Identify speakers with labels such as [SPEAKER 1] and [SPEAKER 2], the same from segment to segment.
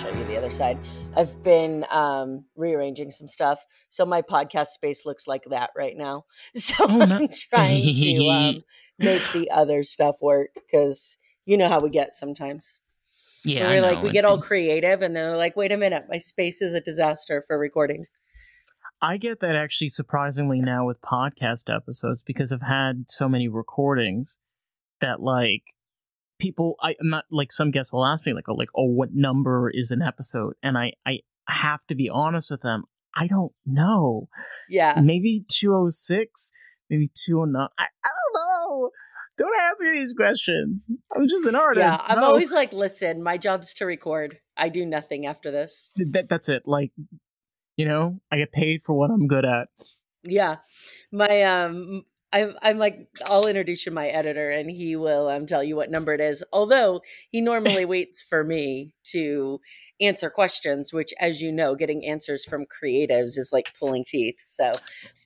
[SPEAKER 1] show you the other side. I've been rearranging some stuff. So my podcast space looks like that right now. So I'm trying to make the other stuff work because you know how we get sometimes.
[SPEAKER 2] Yeah,
[SPEAKER 1] we're like, we get all creative and they're like, wait a minute, my space is a disaster for recording.
[SPEAKER 2] I get that actually surprisingly now with podcast episodes because I've had so many recordings that like people, I'm not like some guests will ask me like, oh, what number is an episode? And I have to be honest with them. I don't know.
[SPEAKER 1] Yeah.
[SPEAKER 2] Maybe 206, maybe 209. I don't know. Don't ask me these questions. I'm just an artist.
[SPEAKER 1] Yeah, I'm always like, listen, my job's to record. I do nothing after this.
[SPEAKER 2] That's it. Like, you know, I get paid for what I'm good at.
[SPEAKER 1] Yeah. My I'm like, I'll introduce you to my editor and he will tell you what number it is. Although he normally waits for me to answer questions, which, as you know, getting answers from creatives is like pulling teeth. So,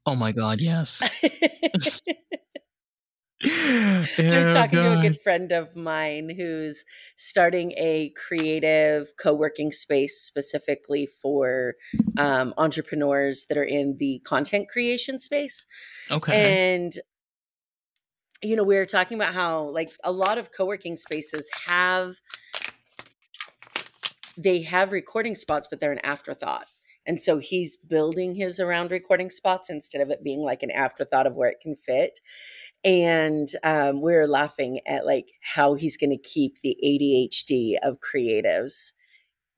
[SPEAKER 2] oh my God, yes.
[SPEAKER 1] I was talking to a good friend of mine who's starting a creative co-working space specifically for entrepreneurs that are in the content creation space.
[SPEAKER 2] Okay.
[SPEAKER 1] And, you know, we were talking about how like a lot of co-working spaces have recording spots, but they're an afterthought. And so he's building his around recording spots instead of it being like an afterthought of where it can fit. And we're laughing at like how he's going to keep the ADHD of creatives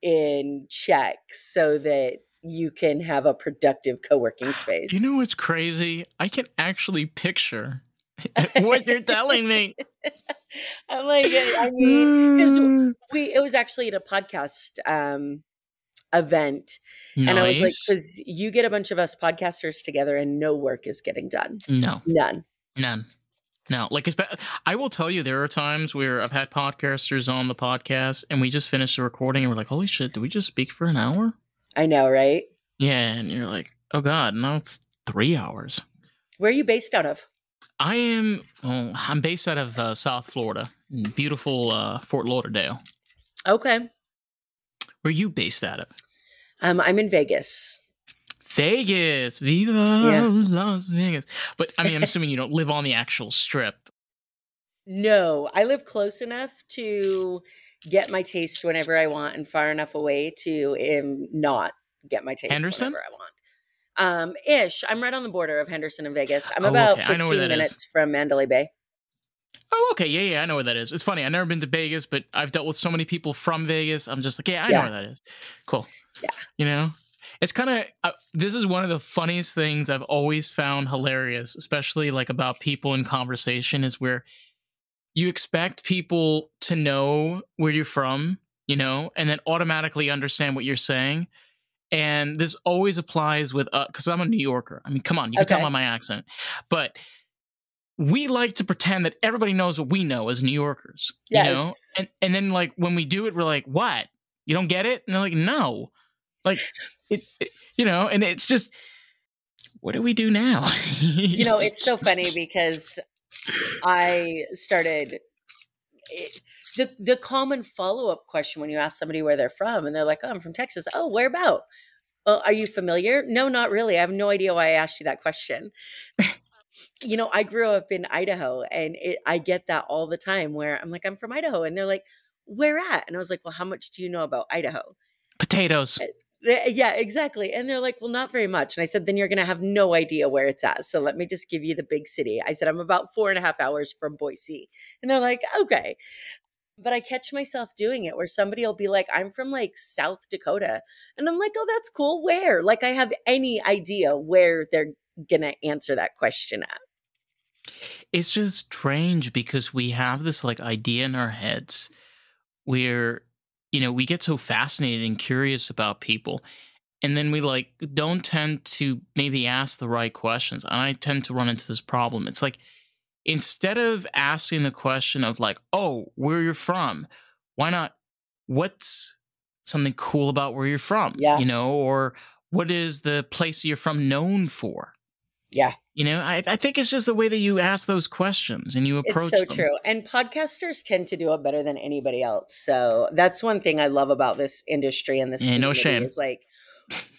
[SPEAKER 1] in check so that you can have a productive co-working space.
[SPEAKER 2] You know what's crazy? I can actually picture what you're telling me.
[SPEAKER 1] I'm like, I mean, because it was actually at a podcast event.
[SPEAKER 2] Nice.
[SPEAKER 1] And I was like, because you get a bunch of us podcasters together and no work is getting done. None.
[SPEAKER 2] No, like I will tell you, there are times where I've had podcasters on the podcast and we just finished the recording and we're like, holy shit, did we just speak for an hour?
[SPEAKER 1] I know, right?
[SPEAKER 2] Yeah, and you're like, oh God, now it's 3 hours.
[SPEAKER 1] Where are you based out of?
[SPEAKER 2] I'm based out of South Florida, in beautiful Fort Lauderdale.
[SPEAKER 1] Okay.
[SPEAKER 2] Where are you based out of?
[SPEAKER 1] I'm in Vegas.
[SPEAKER 2] Vegas, Viva Las Vegas. But I mean, I'm assuming you don't live on the actual strip.
[SPEAKER 1] No, I live close enough to get my taste whenever I want and far enough away to not get my taste
[SPEAKER 2] Henderson?
[SPEAKER 1] whenever I want. Ish. I'm right on the border of Henderson and Vegas. I'm about 15 minutes from Mandalay Bay.
[SPEAKER 2] Oh, okay. Yeah, I know where that is. It's funny. I've never been to Vegas, but I've dealt with so many people from Vegas. I'm just like, I know where that is. Cool.
[SPEAKER 1] Yeah.
[SPEAKER 2] You know? It's kind of, this is one of the funniest things I've always found hilarious, especially like about people in conversation, is where you expect people to know where you're from, you know, and then automatically understand what you're saying. And this always applies with, because I'm a New Yorker. I mean, come on, you can tell by my accent. But we like to pretend that everybody knows what we know as New Yorkers, you know? And then like when we do it, we're like, what? You don't get it? And they're like, no. Like, it, you know, and it's just, what do we do now?
[SPEAKER 1] You know, it's so funny because I started the common follow-up question when you ask somebody where they're from and they're like, oh, I'm from Texas. Oh, where about? Well, are you familiar? No, not really. I have no idea why I asked you that question. You know, I grew up in Idaho and I get that all the time where I'm like, I'm from Idaho. And they're like, where at? And I was like, well, how much do you know about Idaho?
[SPEAKER 2] Potatoes.
[SPEAKER 1] Yeah, exactly. And they're like, well, not very much. And I said, then you're going to have no idea where it's at. So let me just give you the big city. I said, I'm about 4.5 hours from Boise. And they're like, okay. But I catch myself doing it where somebody will be like, I'm from like South Dakota. And I'm like, oh, that's cool. Where? Like I have any idea where they're going to answer that question at.
[SPEAKER 2] It's just strange because we have this like idea in our heads where, you know, we get so fascinated and curious about people. And then we like don't tend to maybe ask the right questions. And I tend to run into this problem. It's like, instead of asking the question of like, oh, where you're from, why not, what's something cool about where you're from?
[SPEAKER 1] Yeah.
[SPEAKER 2] You know, or what is the place you're from known for?
[SPEAKER 1] Yeah.
[SPEAKER 2] I think it's just the way that you ask those questions and you
[SPEAKER 1] It's
[SPEAKER 2] approach
[SPEAKER 1] so
[SPEAKER 2] them.
[SPEAKER 1] true. And podcasters tend to do it better than anybody else. So that's one thing I love about this industry and this
[SPEAKER 2] Yeah, no
[SPEAKER 1] community
[SPEAKER 2] shame.
[SPEAKER 1] is like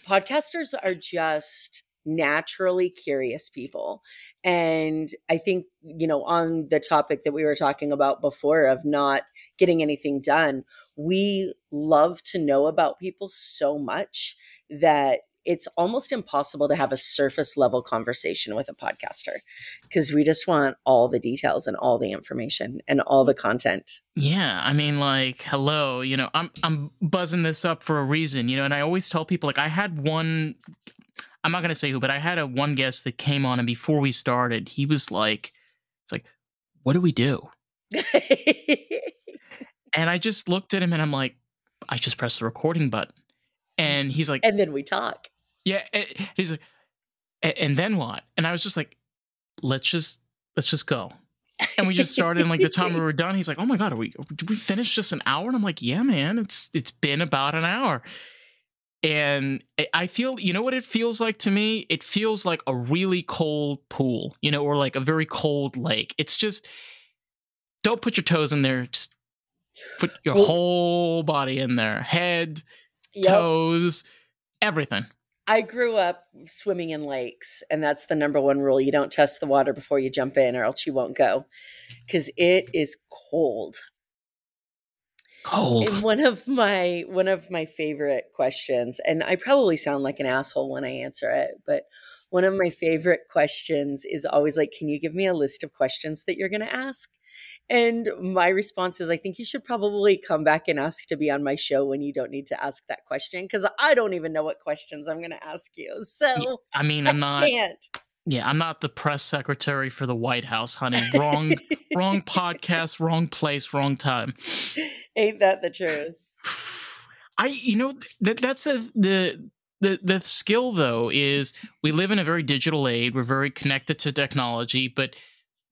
[SPEAKER 1] podcasters are just naturally curious people. And I think, on the topic that we were talking about before of not getting anything done, we love to know about people so much that it's almost impossible to have a surface level conversation with a podcaster because we just want all the details and all the information and all the content.
[SPEAKER 2] Yeah, I mean, like, hello, I'm buzzing this up for a reason, and I always tell people, like, I had one, I'm not gonna say who, but I had one guest that came on, and before we started, he was like, it's like, what do we do? And I just looked at him, and I'm like, I just pressed the recording button, and he's like,
[SPEAKER 1] and then we talk.
[SPEAKER 2] Yeah, he's like, and then what? And I was just like, let's just go. And we just started, and like the time we were done, he's like, oh my God, did we finish just an hour? And I'm like, yeah, man, it's been about an hour. And I feel, what it feels like to me? It feels like a really cold pool, or like a very cold lake. It's just, don't put your toes in there. Just put your whole body in there. Head, toes, everything.
[SPEAKER 1] I grew up swimming in lakes, and that's the number one rule. You don't test the water before you jump in or else you won't go because it is cold. And one of my favorite questions, and I probably sound like an asshole when I answer it, but one of my favorite questions is always like, can you give me a list of questions that you're going to ask? And my response is, I think you should probably come back and ask to be on my show when you don't need to ask that question, because I don't even know what questions I'm going to ask you. So
[SPEAKER 2] I mean, I'm not.
[SPEAKER 1] Can't.
[SPEAKER 2] Yeah, I'm not the press secretary for the White House, honey. Wrong podcast, wrong place, wrong time.
[SPEAKER 1] Ain't that the truth?
[SPEAKER 2] That's the skill though, is we live in a very digital age. We're very connected to technology, but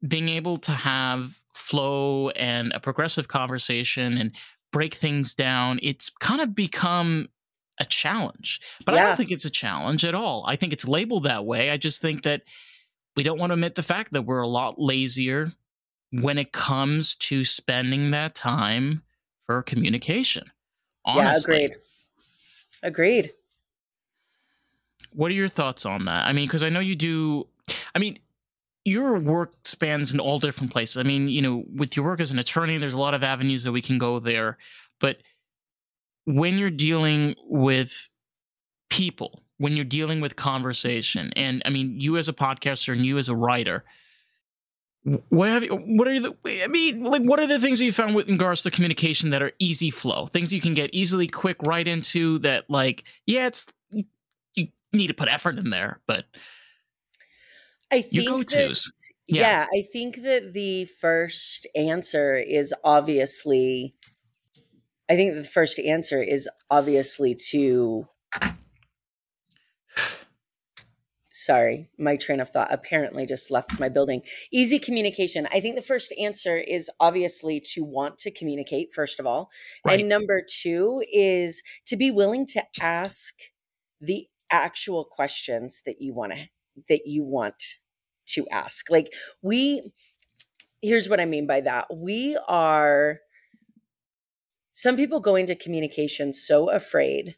[SPEAKER 2] being able to have flow and a progressive conversation and break things down, it's kind of become a challenge. But I don't think it's a challenge at all. I think it's labeled that way. I just think that we don't want to admit the fact that we're a lot lazier when it comes to spending that time for communication. Honestly.
[SPEAKER 1] Yeah, agreed.
[SPEAKER 2] What are your thoughts on that? I mean, because I know you do. I mean, your work spans in all different places. I mean, with your work as an attorney, there's a lot of avenues that we can go there. But when you're dealing with people, when you're dealing with conversation, and I mean, you as a podcaster and you as a writer, what are the things that you found with regards to communication that are easy flow, things you can get easily, quick, right into that, like, yeah, you need to put effort in there, but
[SPEAKER 1] I think
[SPEAKER 2] your go-tos.
[SPEAKER 1] I think that the first answer is obviously to, sorry, my train of thought apparently just left my building. Easy communication. I think the first answer is obviously to want to communicate, first of all. Right. And number two is to be willing to ask the actual questions that you want to ask. Like, here's what I mean by that. Some people go into communication so afraid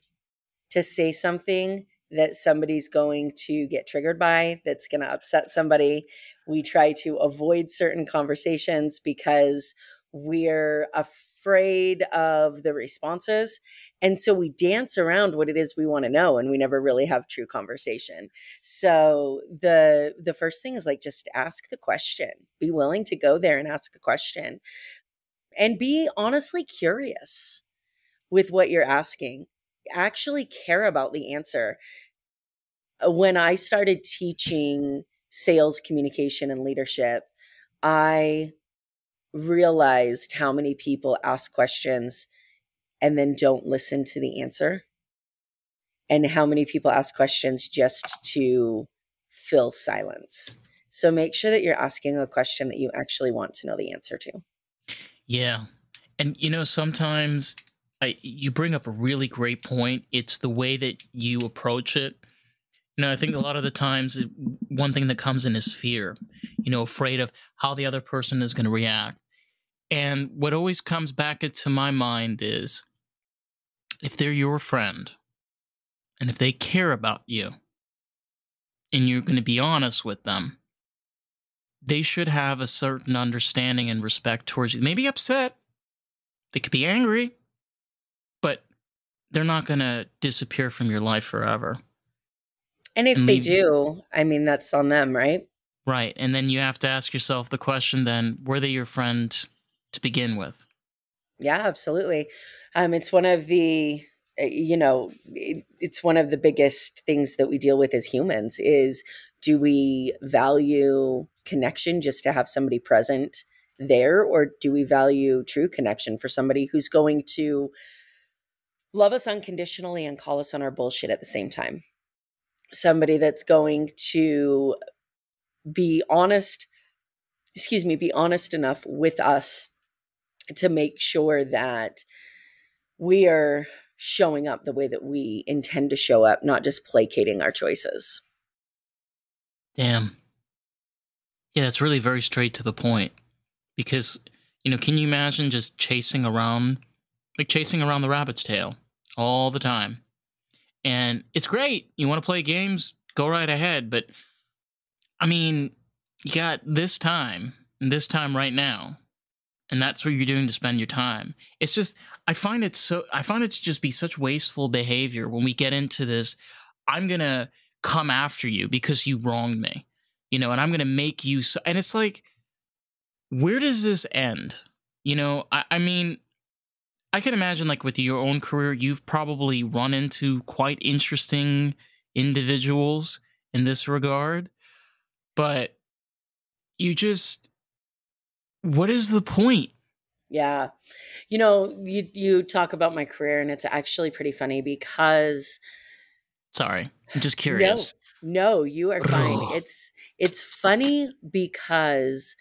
[SPEAKER 1] to say something that somebody's going to get triggered by, that's going to upset somebody. We try to avoid certain conversations because we're afraid of the responses. And so we dance around what it is we want to know, and we never really have true conversation. So the first thing is, like, just ask the question. Be willing to go there and ask the question. And be honestly curious with what you're asking. Actually care about the answer. When I started teaching sales communication and leadership, I realized how many people ask questions and then don't listen to the answer, and how many people ask questions just to fill silence. So make sure that you're asking a question that you actually want to know the answer to.
[SPEAKER 2] Yeah. And, sometimes you bring up a really great point. It's the way that you approach it. I think a lot of the times, one thing that comes in is fear, afraid of how the other person is going to react. And what always comes back into my mind is, if they're your friend and if they care about you and you're going to be honest with them, they should have a certain understanding and respect towards you. Maybe upset. They could be angry, but they're not going to disappear from your life forever.
[SPEAKER 1] And if they do, I mean, that's on them, right?
[SPEAKER 2] Right. And then you have to ask yourself the question then, were they your friend to begin with?
[SPEAKER 1] Yeah, absolutely. It's one of the, it's one of the biggest things that we deal with as humans is, do we value connection just to have somebody present there? Or do we value true connection for somebody who's going to love us unconditionally and call us on our bullshit at the same time? Somebody that's going to be honest enough with us to make sure that we are showing up the way that we intend to show up, not just placating our choices.
[SPEAKER 2] Damn. Yeah, it's really very straight to the point. Because, can you imagine just chasing around the rabbit's tail all the time? And it's great. You want to play games? Go right ahead. But, I mean, you got this time right now. And that's what you're doing to spend your time. It's just, I find it to just be such wasteful behavior when we get into this. I'm going to come after you because you wronged me, and I'm going to make you. And it's like, where does this end? I mean, I can imagine, like, with your own career, you've probably run into quite interesting individuals in this regard, but what is the point?
[SPEAKER 1] Yeah. You talk about my career, and it's actually pretty funny because...
[SPEAKER 2] Sorry, I'm just curious.
[SPEAKER 1] No, you are fine. It's funny because,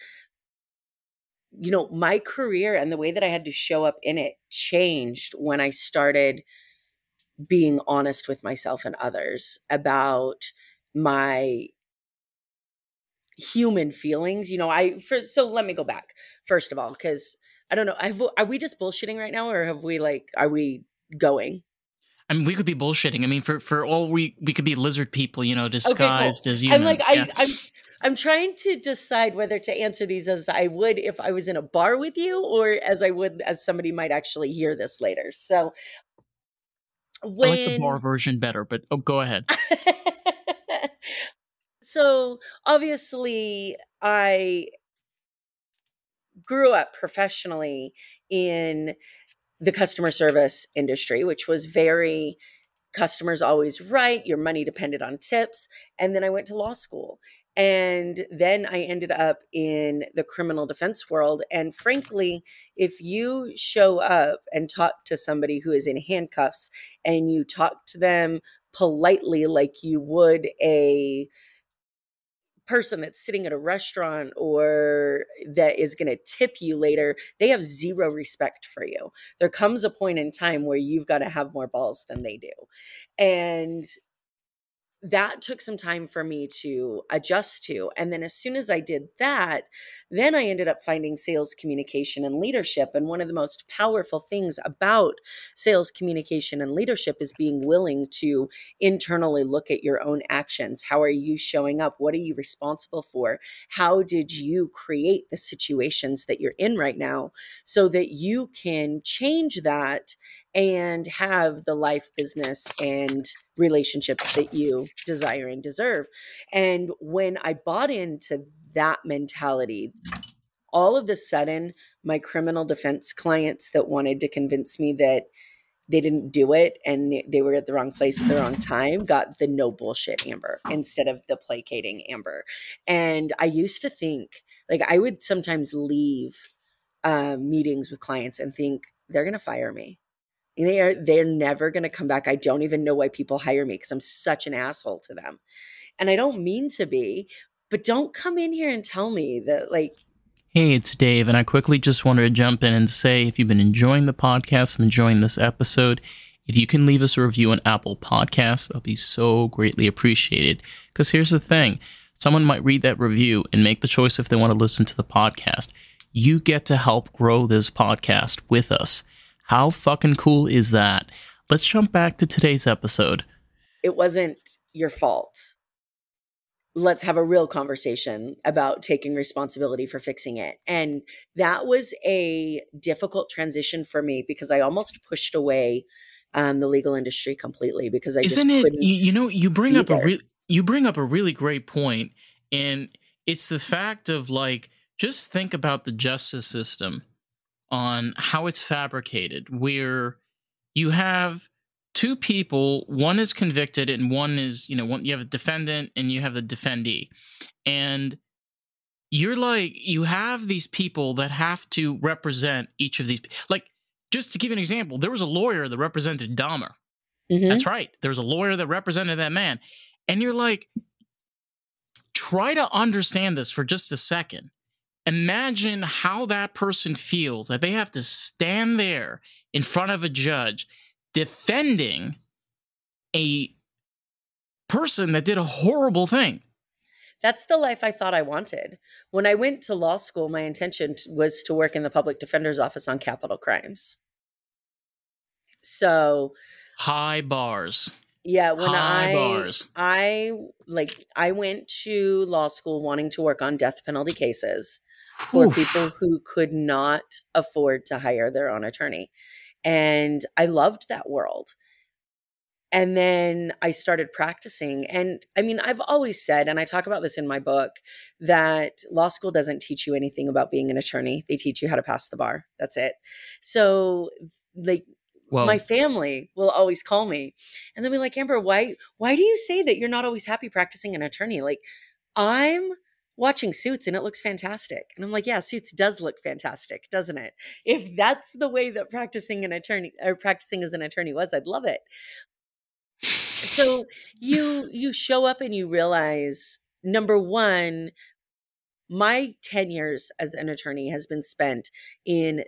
[SPEAKER 1] my career and the way that I had to show up in it changed when I started being honest with myself and others about my human feelings. So let me go back first of all, because I don't know, are we just bullshitting right now, or are we going?
[SPEAKER 2] I mean, we could be bullshitting. I mean, for all we could be lizard people, disguised as humans.
[SPEAKER 1] I'm trying to decide whether to answer these as I would if I was in a bar with you, or as I would as somebody might actually hear this later. So
[SPEAKER 2] I like the bar version better, but go ahead.
[SPEAKER 1] So obviously, I grew up professionally in the customer service industry, which was very customers always right. Your money depended on tips. And then I went to law school. And then I ended up in the criminal defense world. And frankly, if you show up and talk to somebody who is in handcuffs and you talk to them politely like you would a person that's sitting at a restaurant or that is going to tip you later, they have zero respect for you. There comes a point in time where you've got to have more balls than they do. And that took some time for me to adjust to. And then as soon as I did that, then I ended up finding sales communication and leadership. And one of the most powerful things about sales communication and leadership is being willing to internally look at your own actions. How are you showing up? What are you responsible for? How did you create the situations that you're in right now so that you can change that and have the life, business, and relationships that you desire and deserve? And when I bought into that mentality, all of a sudden, my criminal defense clients that wanted to convince me that they didn't do it and they were at the wrong place at the wrong time got the no bullshit Amber instead of the placating Amber. And I used to think, like, I would sometimes leave meetings with clients and think they're going to fire me. They're never going to come back. I don't even know why people hire me because I'm such an asshole to them. And I don't mean to be, but don't come in here and tell me that, like...
[SPEAKER 2] Hey, it's Dave, and I quickly just wanted to jump in and say, if you've been enjoying the podcast, I'm enjoying this episode, If you can leave us a review on Apple Podcasts, that'll be so greatly appreciated. Because here's the thing. Someone might read that review and make the choice if they want to listen to the podcast. You get to help grow this podcast with us. How fucking cool is that? Let's jump back to today's episode.
[SPEAKER 1] It wasn't your fault. Let's have a real conversation about taking responsibility for fixing it. And that was a difficult transition for me because I almost pushed away the legal industry completely because I
[SPEAKER 2] Isn't
[SPEAKER 1] just
[SPEAKER 2] it?
[SPEAKER 1] couldn't.
[SPEAKER 2] You bring up a really great point, and it's the fact of like, just think about the justice system on how it's fabricated, where you have two people, one is convicted and one is, you have a defendant and you have the defendee. And you're like, you have these people that have to represent each of these. Like, just to give you an example, there was a lawyer that represented Dahmer.
[SPEAKER 1] Mm-hmm.
[SPEAKER 2] That's right. There was a lawyer that represented that man. And you're like, try to understand this for just a second. Imagine how that person feels that they have to stand there in front of a judge defending a person that did a horrible thing.
[SPEAKER 1] That's the life I thought I wanted. When I went to law school, my intention was to work in the public defender's office on capital crimes. So
[SPEAKER 2] high bars.
[SPEAKER 1] Yeah, when
[SPEAKER 2] bars.
[SPEAKER 1] I went to law school wanting to work on death penalty cases for people who could not afford to hire their own attorney. And I loved that world. And then I started practicing. And I mean, I've always said, and I talk about this in my book, that law school doesn't teach you anything about being an attorney. They teach you how to pass the bar. That's it. So my family will always call me and they'll be like, Amber, why do you say that you're not always happy practicing an attorney? Like, I'm watching Suits and it looks fantastic. And I'm like, yeah, Suits does look fantastic, doesn't it? If that's the way that practicing as an attorney was, I'd love it. So you show up and you realize, number one, my 10 years as an attorney has been spent in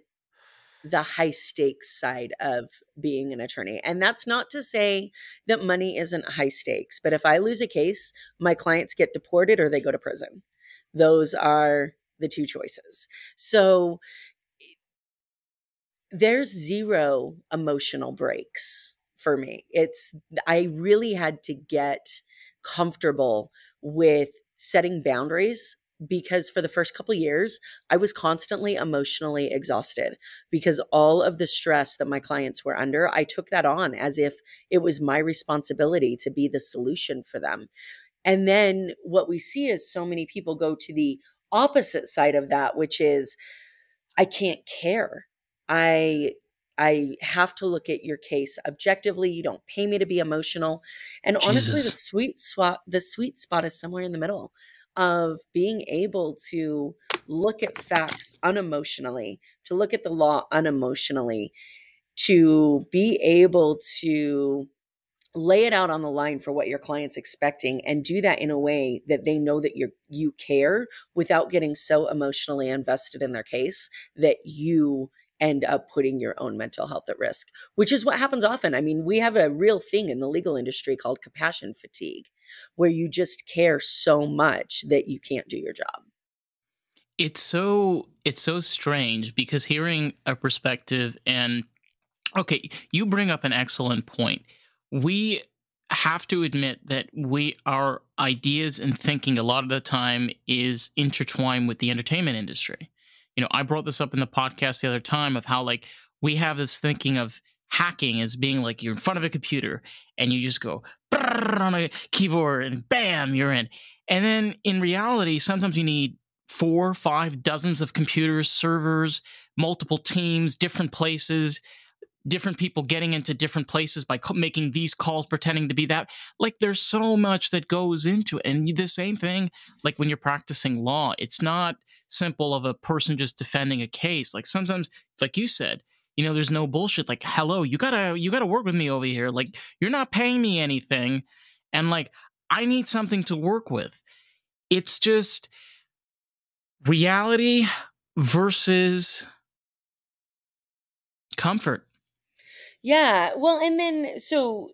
[SPEAKER 1] the high stakes side of being an attorney. And that's not to say that money isn't high stakes, but if I lose a case, my clients get deported or they go to prison. Those are the two choices. So there's zero emotional breaks for me. I really had to get comfortable with setting boundaries because for the first couple of years, I was constantly emotionally exhausted because all of the stress that my clients were under, I took that on as if it was my responsibility to be the solution for them. And then what we see is so many people go to the opposite side of that, which is, I can't care. I have to look at your case objectively. You don't pay me to be emotional. And honestly, the sweet spot is somewhere in the middle of being able to look at facts unemotionally, to look at the law unemotionally, to be able to lay it out on the line for what your client's expecting and do that in a way that they know that you care without getting so emotionally invested in their case that you end up putting your own mental health at risk, which is what happens often. I mean, we have a real thing in the legal industry called compassion fatigue, where you just care so much that you can't do your job.
[SPEAKER 2] It's so strange because hearing a perspective and okay, you bring up an excellent point. We have to admit that our ideas and thinking a lot of the time is intertwined with the entertainment industry. I brought this up in the podcast the other time of how like we have this thinking of hacking as being like you're in front of a computer and you just go on a keyboard and bam, you're in. And then in reality, sometimes you need 4, 5 dozens of computers, servers, multiple teams, different places, different people getting into different places by making these calls, pretending to be that. Like there's so much that goes into it. And the same thing, like when you're practicing law, it's not simple of a person just defending a case. Like sometimes, like you said, there's no bullshit. Like, hello, you gotta work with me over here. Like you're not paying me anything. And like, I need something to work with. It's just reality versus comfort.
[SPEAKER 1] Yeah. Well, and then so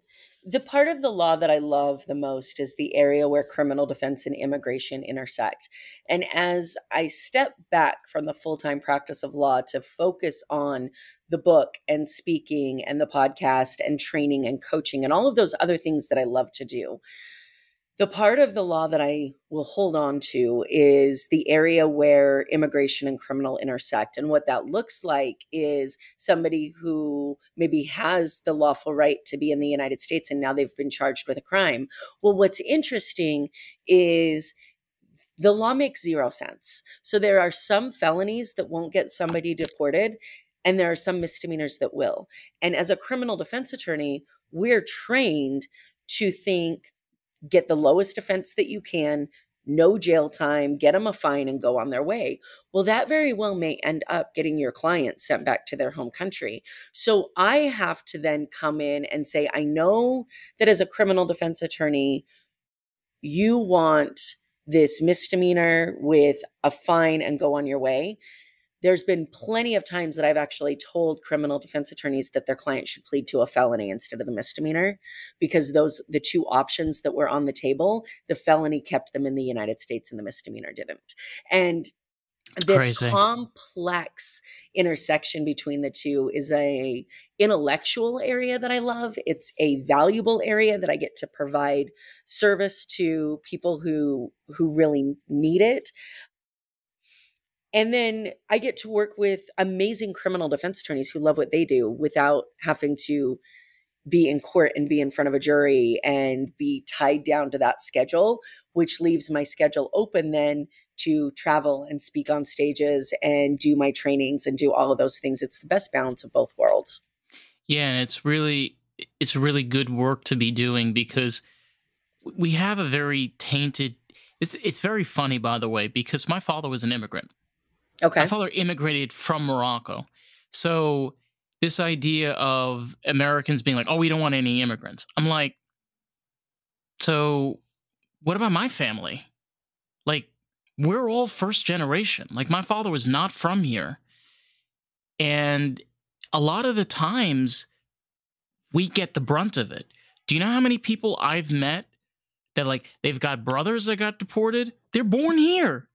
[SPEAKER 1] the part of the law that I love the most is the area where criminal defense and immigration intersect. And as I step back from the full time practice of law to focus on the book and speaking and the podcast and training and coaching and all of those other things that I love to do, the part of the law that I will hold on to is the area where immigration and criminal intersect. And what that looks like is somebody who maybe has the lawful right to be in the United States and now they've been charged with a crime. Well, what's interesting is the law makes zero sense. So there are some felonies that won't get somebody deported, and there are some misdemeanors that will. And as a criminal defense attorney, we're trained to think, get the lowest offense that you can, no jail time, get them a fine and go on their way. Well, that very well may end up getting your client sent back to their home country. So I have to then come in and say, I know that as a criminal defense attorney, you want this misdemeanor with a fine and go on your way. There's been plenty of times that I've actually told criminal defense attorneys that their client should plead to a felony instead of the misdemeanor, because the two options that were on the table, the felony kept them in the United States and the misdemeanor didn't. And this
[SPEAKER 2] Crazy.
[SPEAKER 1] complex intersection between the two is a intellectual area that I love. It's a valuable area that I get to provide service to people who really need it. And then I get to work with amazing criminal defense attorneys who love what they do without having to be in court and be in front of a jury and be tied down to that schedule, which leaves my schedule open then to travel and speak on stages and do my trainings and do all of those things. It's the best balance of both worlds.
[SPEAKER 2] Yeah, and it's really good work to be doing, because we have a very tainted. It's very funny, by the way, because my father was an immigrant.
[SPEAKER 1] Okay.
[SPEAKER 2] My father immigrated from Morocco. So this idea of Americans being like, oh, we don't want any immigrants. I'm like, so what about my family? Like, we're all first generation. Like, my father was not from here. And a lot of the times we get the brunt of it. Do you know how many people I've met that, like, they've got brothers that got deported? They're born here.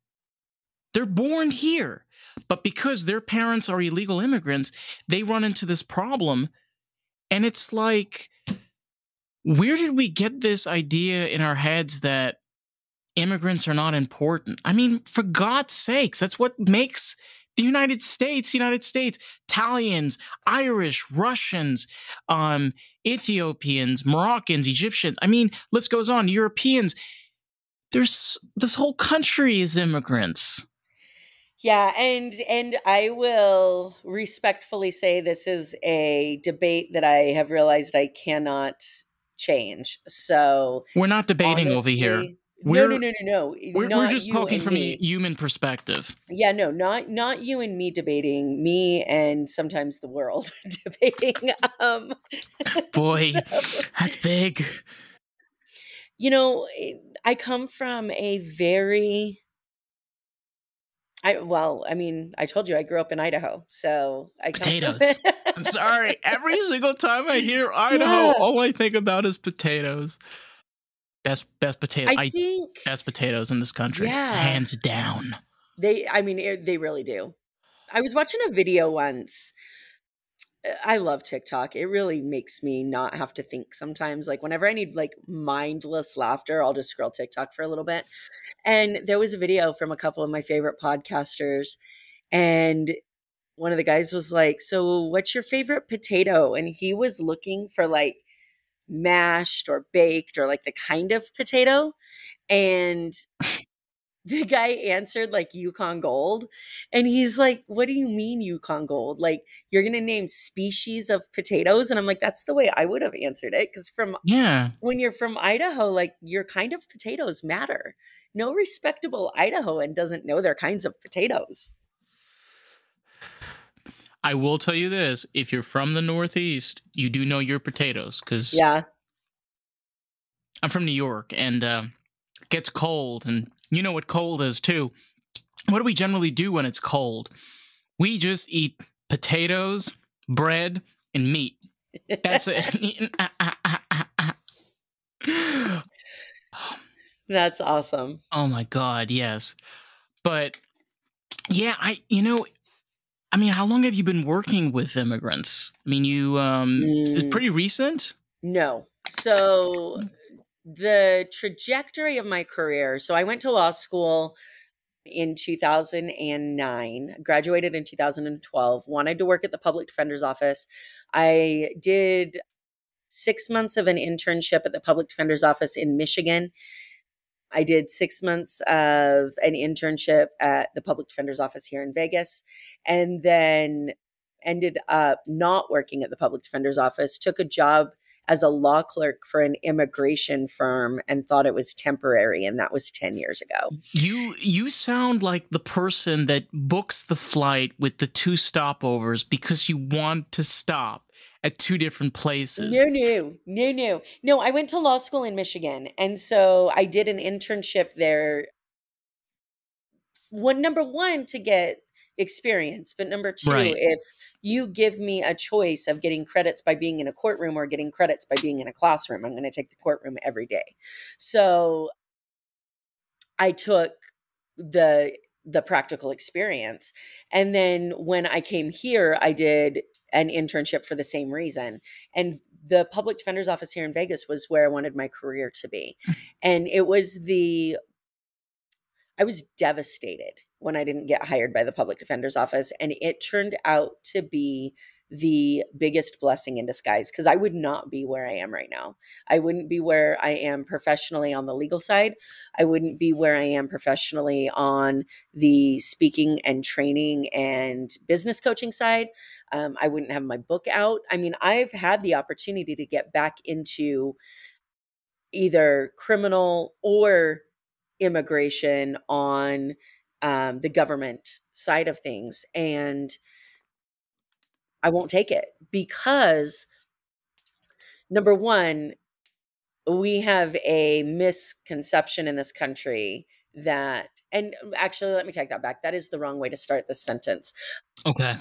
[SPEAKER 2] They're born here. But because their parents are illegal immigrants, they run into this problem. And it's like, where did we get this idea in our heads that immigrants are not important? I mean, for God's sakes, that's what makes the United States. Italians, Irish, Russians, Ethiopians, Moroccans, Egyptians. I mean, list goes on. Europeans. There's this whole country is immigrants.
[SPEAKER 1] Yeah, and I will respectfully say this is a debate that I have realized I cannot change. So
[SPEAKER 2] we're not debating over here.
[SPEAKER 1] No.
[SPEAKER 2] We're just talking from a human perspective.
[SPEAKER 1] Yeah, no, not you and me debating, me and sometimes the world debating.
[SPEAKER 2] Boy, that's big.
[SPEAKER 1] You know, I come from a very I told you I grew up in Idaho, so I come
[SPEAKER 2] potatoes. I'm sorry. Every single time I hear Idaho, all I think about is potatoes. Best potato. I think best potatoes in this country, hands down.
[SPEAKER 1] They really do. I was watching a video once. I love TikTok. It really makes me not have to think sometimes. Like, whenever I need like mindless laughter, I'll just scroll TikTok for a little bit. And there was a video from a couple of my favorite podcasters, and one of the guys was like, so what's your favorite potato? And he was looking for like mashed or baked or like the kind of potato. And the guy answered like Yukon Gold. And he's like, what do you mean Yukon Gold? Like, you're going to name species of potatoes? And I'm like, that's the way I would have answered it. Because when you're from Idaho, like, your kind of potatoes matter. No respectable Idahoan doesn't know their kinds of potatoes.
[SPEAKER 2] I will tell you this. If you're from the Northeast, you do know your potatoes. Because I'm from New York, and it gets cold. And you know what cold is, too. What do we generally do when it's cold? We just eat potatoes, bread, and meat. That's it.
[SPEAKER 1] That's awesome.
[SPEAKER 2] Oh my God, yes. But yeah, I mean, how long have you been working with immigrants? I mean, it's
[SPEAKER 1] Mm,
[SPEAKER 2] pretty recent?
[SPEAKER 1] no. So the trajectory of my career, so I went to law school in 2009, graduated in 2012, wanted to work at the public defender's office. I did 6 months of an internship at the public defender's office in Michigan. I did 6 months of an internship at the public defender's office here in Vegas, and then ended up not working at the public defender's office, took a job as a law clerk for an immigration firm and thought it was temporary. And that was 10 years ago.
[SPEAKER 2] You sound like the person that books the flight with the 2 stopovers because you want to stop at 2 different places.
[SPEAKER 1] No, I went to law school in Michigan. And so I did an internship there. Number one, to get experience, but number two,
[SPEAKER 2] Right.
[SPEAKER 1] if you give me a choice of getting credits by being in a courtroom or getting credits by being in a classroom, I'm going to take the courtroom every day. So I took the practical experience. And then when I came here, I did an internship for the same reason. And the public defender's office here in Vegas was where I wanted my career to be. And I was devastated when I didn't get hired by the public defender's office. And it turned out to be the biggest blessing in disguise, because I would not be where I am right now. I wouldn't be where I am professionally on the legal side. I wouldn't be where I am professionally on the speaking and training and business coaching side. I wouldn't have my book out. I mean, I've had the opportunity to get back into either criminal or immigration on the government side of things. And I won't take it because, number one, we have a misconception in this country that, and actually, let me take that back. That is the wrong way to start this sentence.
[SPEAKER 2] Okay.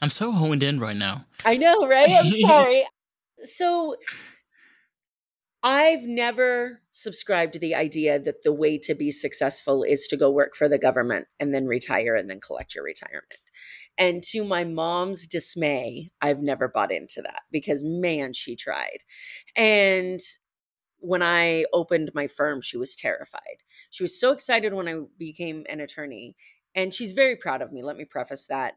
[SPEAKER 2] I'm so honed in right now.
[SPEAKER 1] I know, right? I'm sorry. So I've never subscribed to the idea that the way to be successful is to go work for the government and then retire and then collect your retirement. And to my mom's dismay, I've never bought into that because, man, she tried. And when I opened my firm, she was terrified. She was so excited when I became an attorney, and she's very proud of me. Let me preface that.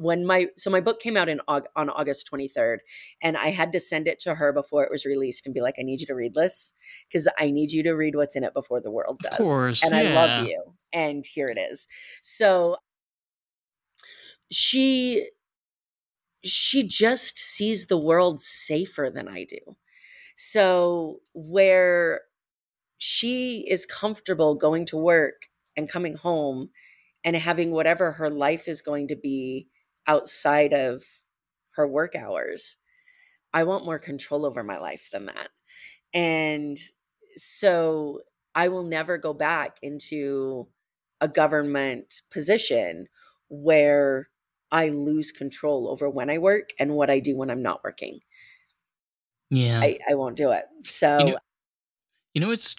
[SPEAKER 1] My book came out on August 23rd, and I had to send it to her before it was released and be like, I need you to read this because I need you to read what's in it before the world does.
[SPEAKER 2] Of course,
[SPEAKER 1] and
[SPEAKER 2] yeah.
[SPEAKER 1] I love you. And here it is. So she just sees the world safer than I do. So where she is comfortable going to work and coming home and having whatever her life is going to be outside of her work hours, I want more control over my life than that. And so I will never go back into a government position where I lose control over when I work and what I do when I'm not working.
[SPEAKER 2] Yeah.
[SPEAKER 1] I won't do it. So
[SPEAKER 2] it's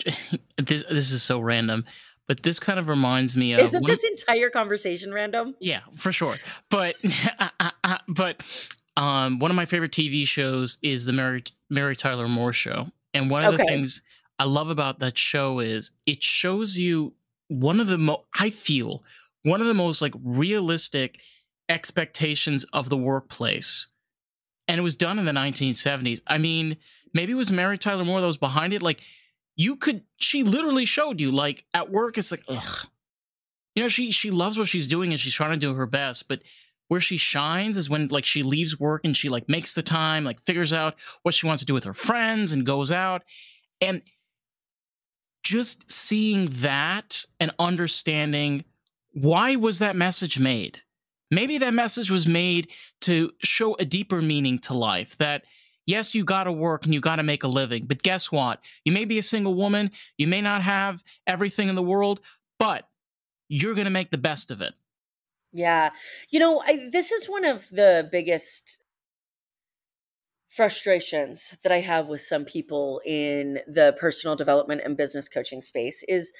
[SPEAKER 2] this is so random, but this kind of reminds me of
[SPEAKER 1] isn't this entire conversation random?
[SPEAKER 2] Yeah, for sure. But one of my favorite TV shows is the Mary Tyler Moore Show. And one of the things I love about that show is it shows you one of the most like realistic expectations of the workplace. And it was done in the 1970s. I mean, maybe it was Mary Tyler Moore that was behind it. Like, she literally showed you, like, at work, it's like, ugh. You know, she loves what she's doing and she's trying to do her best. But where she shines is when, like, she leaves work and she, like, makes the time, like, figures out what she wants to do with her friends and goes out. And just seeing that and understanding, why was that message made? Maybe that message was made to show a deeper meaning to life, that yes, you got to work and you got to make a living, but guess what? You may be a single woman, you may not have everything in the world, but you're going to make the best of it.
[SPEAKER 1] Yeah. You know, this is one of the biggest frustrations that I have with some people in the personal development and business coaching space is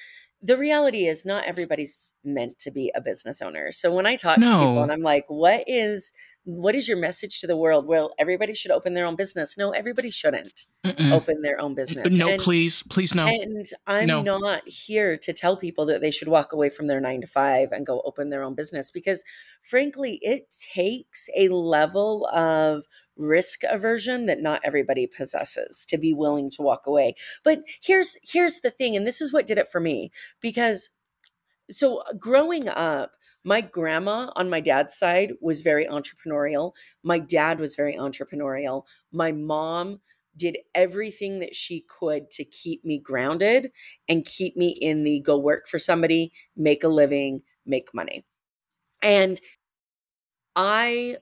[SPEAKER 1] the reality is not everybody's meant to be a business owner. So when I talk to people and
[SPEAKER 2] No.
[SPEAKER 1] I'm like, what is your message to the world? Well, everybody should open their own business. No, everybody shouldn't
[SPEAKER 2] Mm-mm.
[SPEAKER 1] open their own business.
[SPEAKER 2] No, please, please, no.
[SPEAKER 1] And I'm
[SPEAKER 2] No.
[SPEAKER 1] not here to tell people that they should walk away from their 9 to 5 and go open their own business because, frankly, it takes a level of risk aversion that not everybody possesses to be willing to walk away. But here's the thing, and this is what did it for me, because so growing up, my grandma on my dad's side was very entrepreneurial. My dad was very entrepreneurial. My mom did everything that she could to keep me grounded and keep me in the go work for somebody, make a living, make money. And I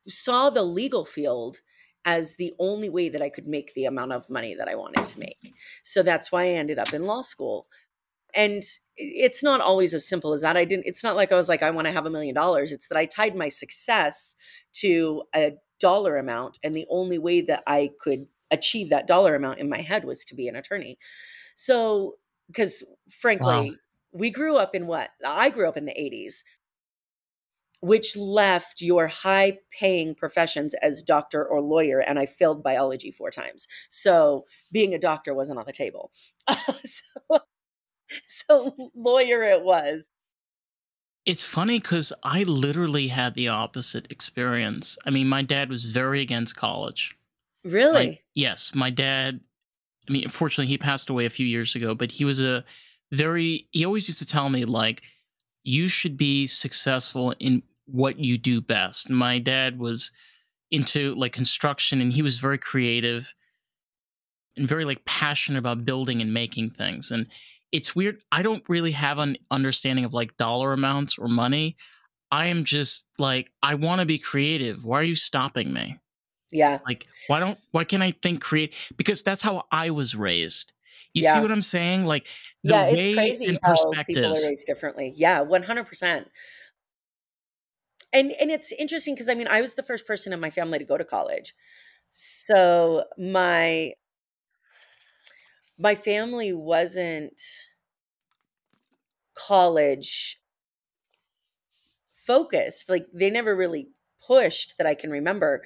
[SPEAKER 1] saw the legal field as the only way that I could make the amount of money that I wanted to make. So that's why I ended up in law school. And it's not always as simple as that. It's not like I was like, I want to have $1 million. It's that I tied my success to a dollar amount. And the only way that I could achieve that dollar amount in my head was to be an attorney. So, because
[SPEAKER 2] Wow.
[SPEAKER 1] frankly, I grew up in the 80s, which left your high paying professions as doctor or lawyer. And I failed biology 4 times. So being a doctor wasn't on the table. so, so lawyer it was.
[SPEAKER 2] It's funny because I literally had the opposite experience. I mean, my dad was very against college.
[SPEAKER 1] Really?
[SPEAKER 2] Yes, my dad, I mean, unfortunately, he passed away a few years ago, but he was he always used to tell me, like, you should be successful in what you do best. My dad was into like construction and he was very creative and very like passionate about building and making things. And it's weird. I don't really have an understanding of like dollar amounts or money. I am just like, I want to be creative. Why are you stopping me?
[SPEAKER 1] Yeah.
[SPEAKER 2] Like, why can't I think create? Because that's how I was raised. You see
[SPEAKER 1] Yeah.
[SPEAKER 2] what I'm saying? Like the
[SPEAKER 1] Yeah. It's
[SPEAKER 2] way
[SPEAKER 1] crazy
[SPEAKER 2] and
[SPEAKER 1] how people are
[SPEAKER 2] perspectives.
[SPEAKER 1] raised differently. Yeah. 100%. And it's interesting because I mean, I was the first person in my family to go to college. So my family wasn't college focused. Like they never really pushed that I can remember,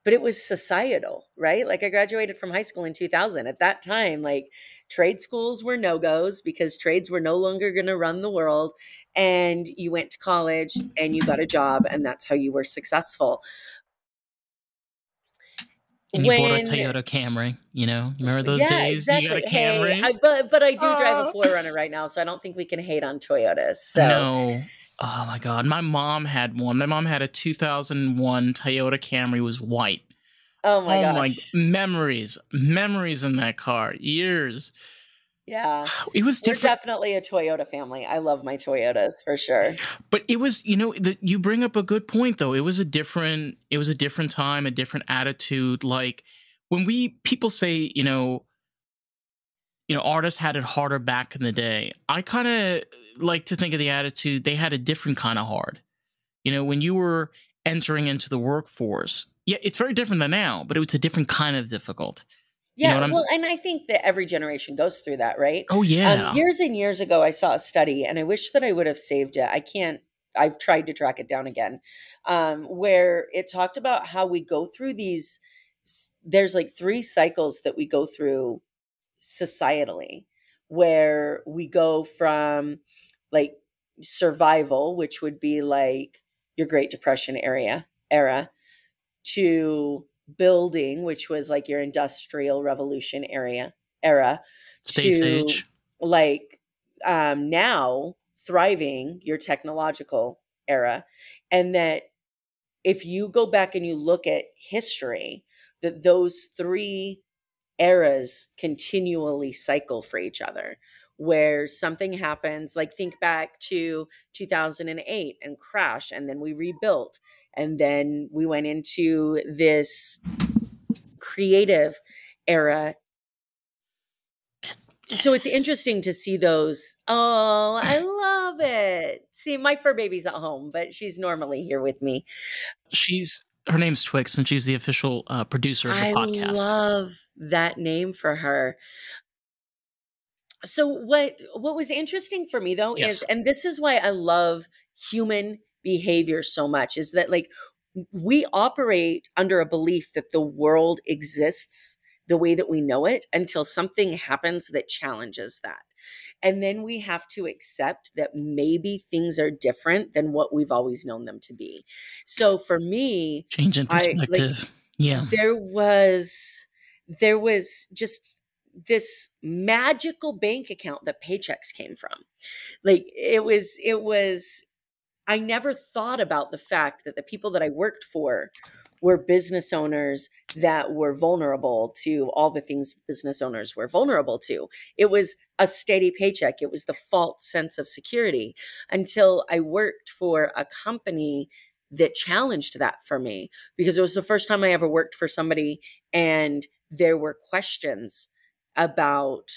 [SPEAKER 1] but it was societal, right? Like I graduated from high school in 2000. At that time, like trade schools were no-goes because trades were no longer going to run the world, and you went to college and you got a job and that's how you were successful.
[SPEAKER 2] And you bought a
[SPEAKER 1] When
[SPEAKER 2] Toyota Camry, you know? Remember those
[SPEAKER 1] Yeah,
[SPEAKER 2] days? You got a
[SPEAKER 1] exactly. Hey,
[SPEAKER 2] Camry?
[SPEAKER 1] but I do drive a
[SPEAKER 2] Oh.
[SPEAKER 1] 4Runner right now, so I don't think we can hate on Toyotas. So,
[SPEAKER 2] No. Oh my god. My mom had one. My mom had a 2001 Toyota Camry. It was white.
[SPEAKER 1] oh my
[SPEAKER 2] Oh my
[SPEAKER 1] gosh.
[SPEAKER 2] memories. Memories in that car. Years.
[SPEAKER 1] Yeah.
[SPEAKER 2] It was
[SPEAKER 1] We're
[SPEAKER 2] different.
[SPEAKER 1] definitely a Toyota family. I love my Toyotas for sure.
[SPEAKER 2] But it was, you bring up a good point though. It was a different time, a different attitude. Like when people say, artists had it harder back in the day. I kind of like to think of the attitude they had a different kind of hard. When you were entering into the workforce, yeah, it's very different than now, but it was a different kind of difficult. You know
[SPEAKER 1] Yeah,
[SPEAKER 2] what I'm
[SPEAKER 1] well,
[SPEAKER 2] saying?
[SPEAKER 1] and I think that every generation goes through that, right?
[SPEAKER 2] Oh yeah.
[SPEAKER 1] Years and years ago, I saw a study, and I wish that I would have saved it. I can't. I've tried to track it down again, where it talked about how we go through these. There's like 3 cycles that we go through societally, where we go from like survival, which would be like your Great Depression era, to building, which was like your industrial revolution era,
[SPEAKER 2] Space
[SPEAKER 1] to
[SPEAKER 2] age.
[SPEAKER 1] like now thriving, your technological era. And that if you go back and you look at history, that those 3 eras continually cycle for each other, where something happens, like think back to 2008 and crash, and then we rebuilt, and then we went into this creative era. So it's interesting to see those. Oh, I love it. See, my fur baby's at home, but she's normally here with me.
[SPEAKER 2] her name's Twix, and she's the official producer of the
[SPEAKER 1] I
[SPEAKER 2] podcast.
[SPEAKER 1] love that name for her. So what was interesting for me though is,
[SPEAKER 2] Yes.
[SPEAKER 1] and this is why I love human behavior so much, is that like we operate under a belief that the world exists the way that we know it until something happens that challenges that. And then we have to accept that maybe things are different than what we've always known them to be. So for me,
[SPEAKER 2] Change in perspective. Yeah.
[SPEAKER 1] there was just this magical bank account that paychecks came from. Like it was I never thought about the fact that the people that I worked for were business owners that were vulnerable to all the things business owners were vulnerable to. It was a steady paycheck. It was the false sense of security until I worked for a company that challenged that for me, because it was the first time I ever worked for somebody and there were questions about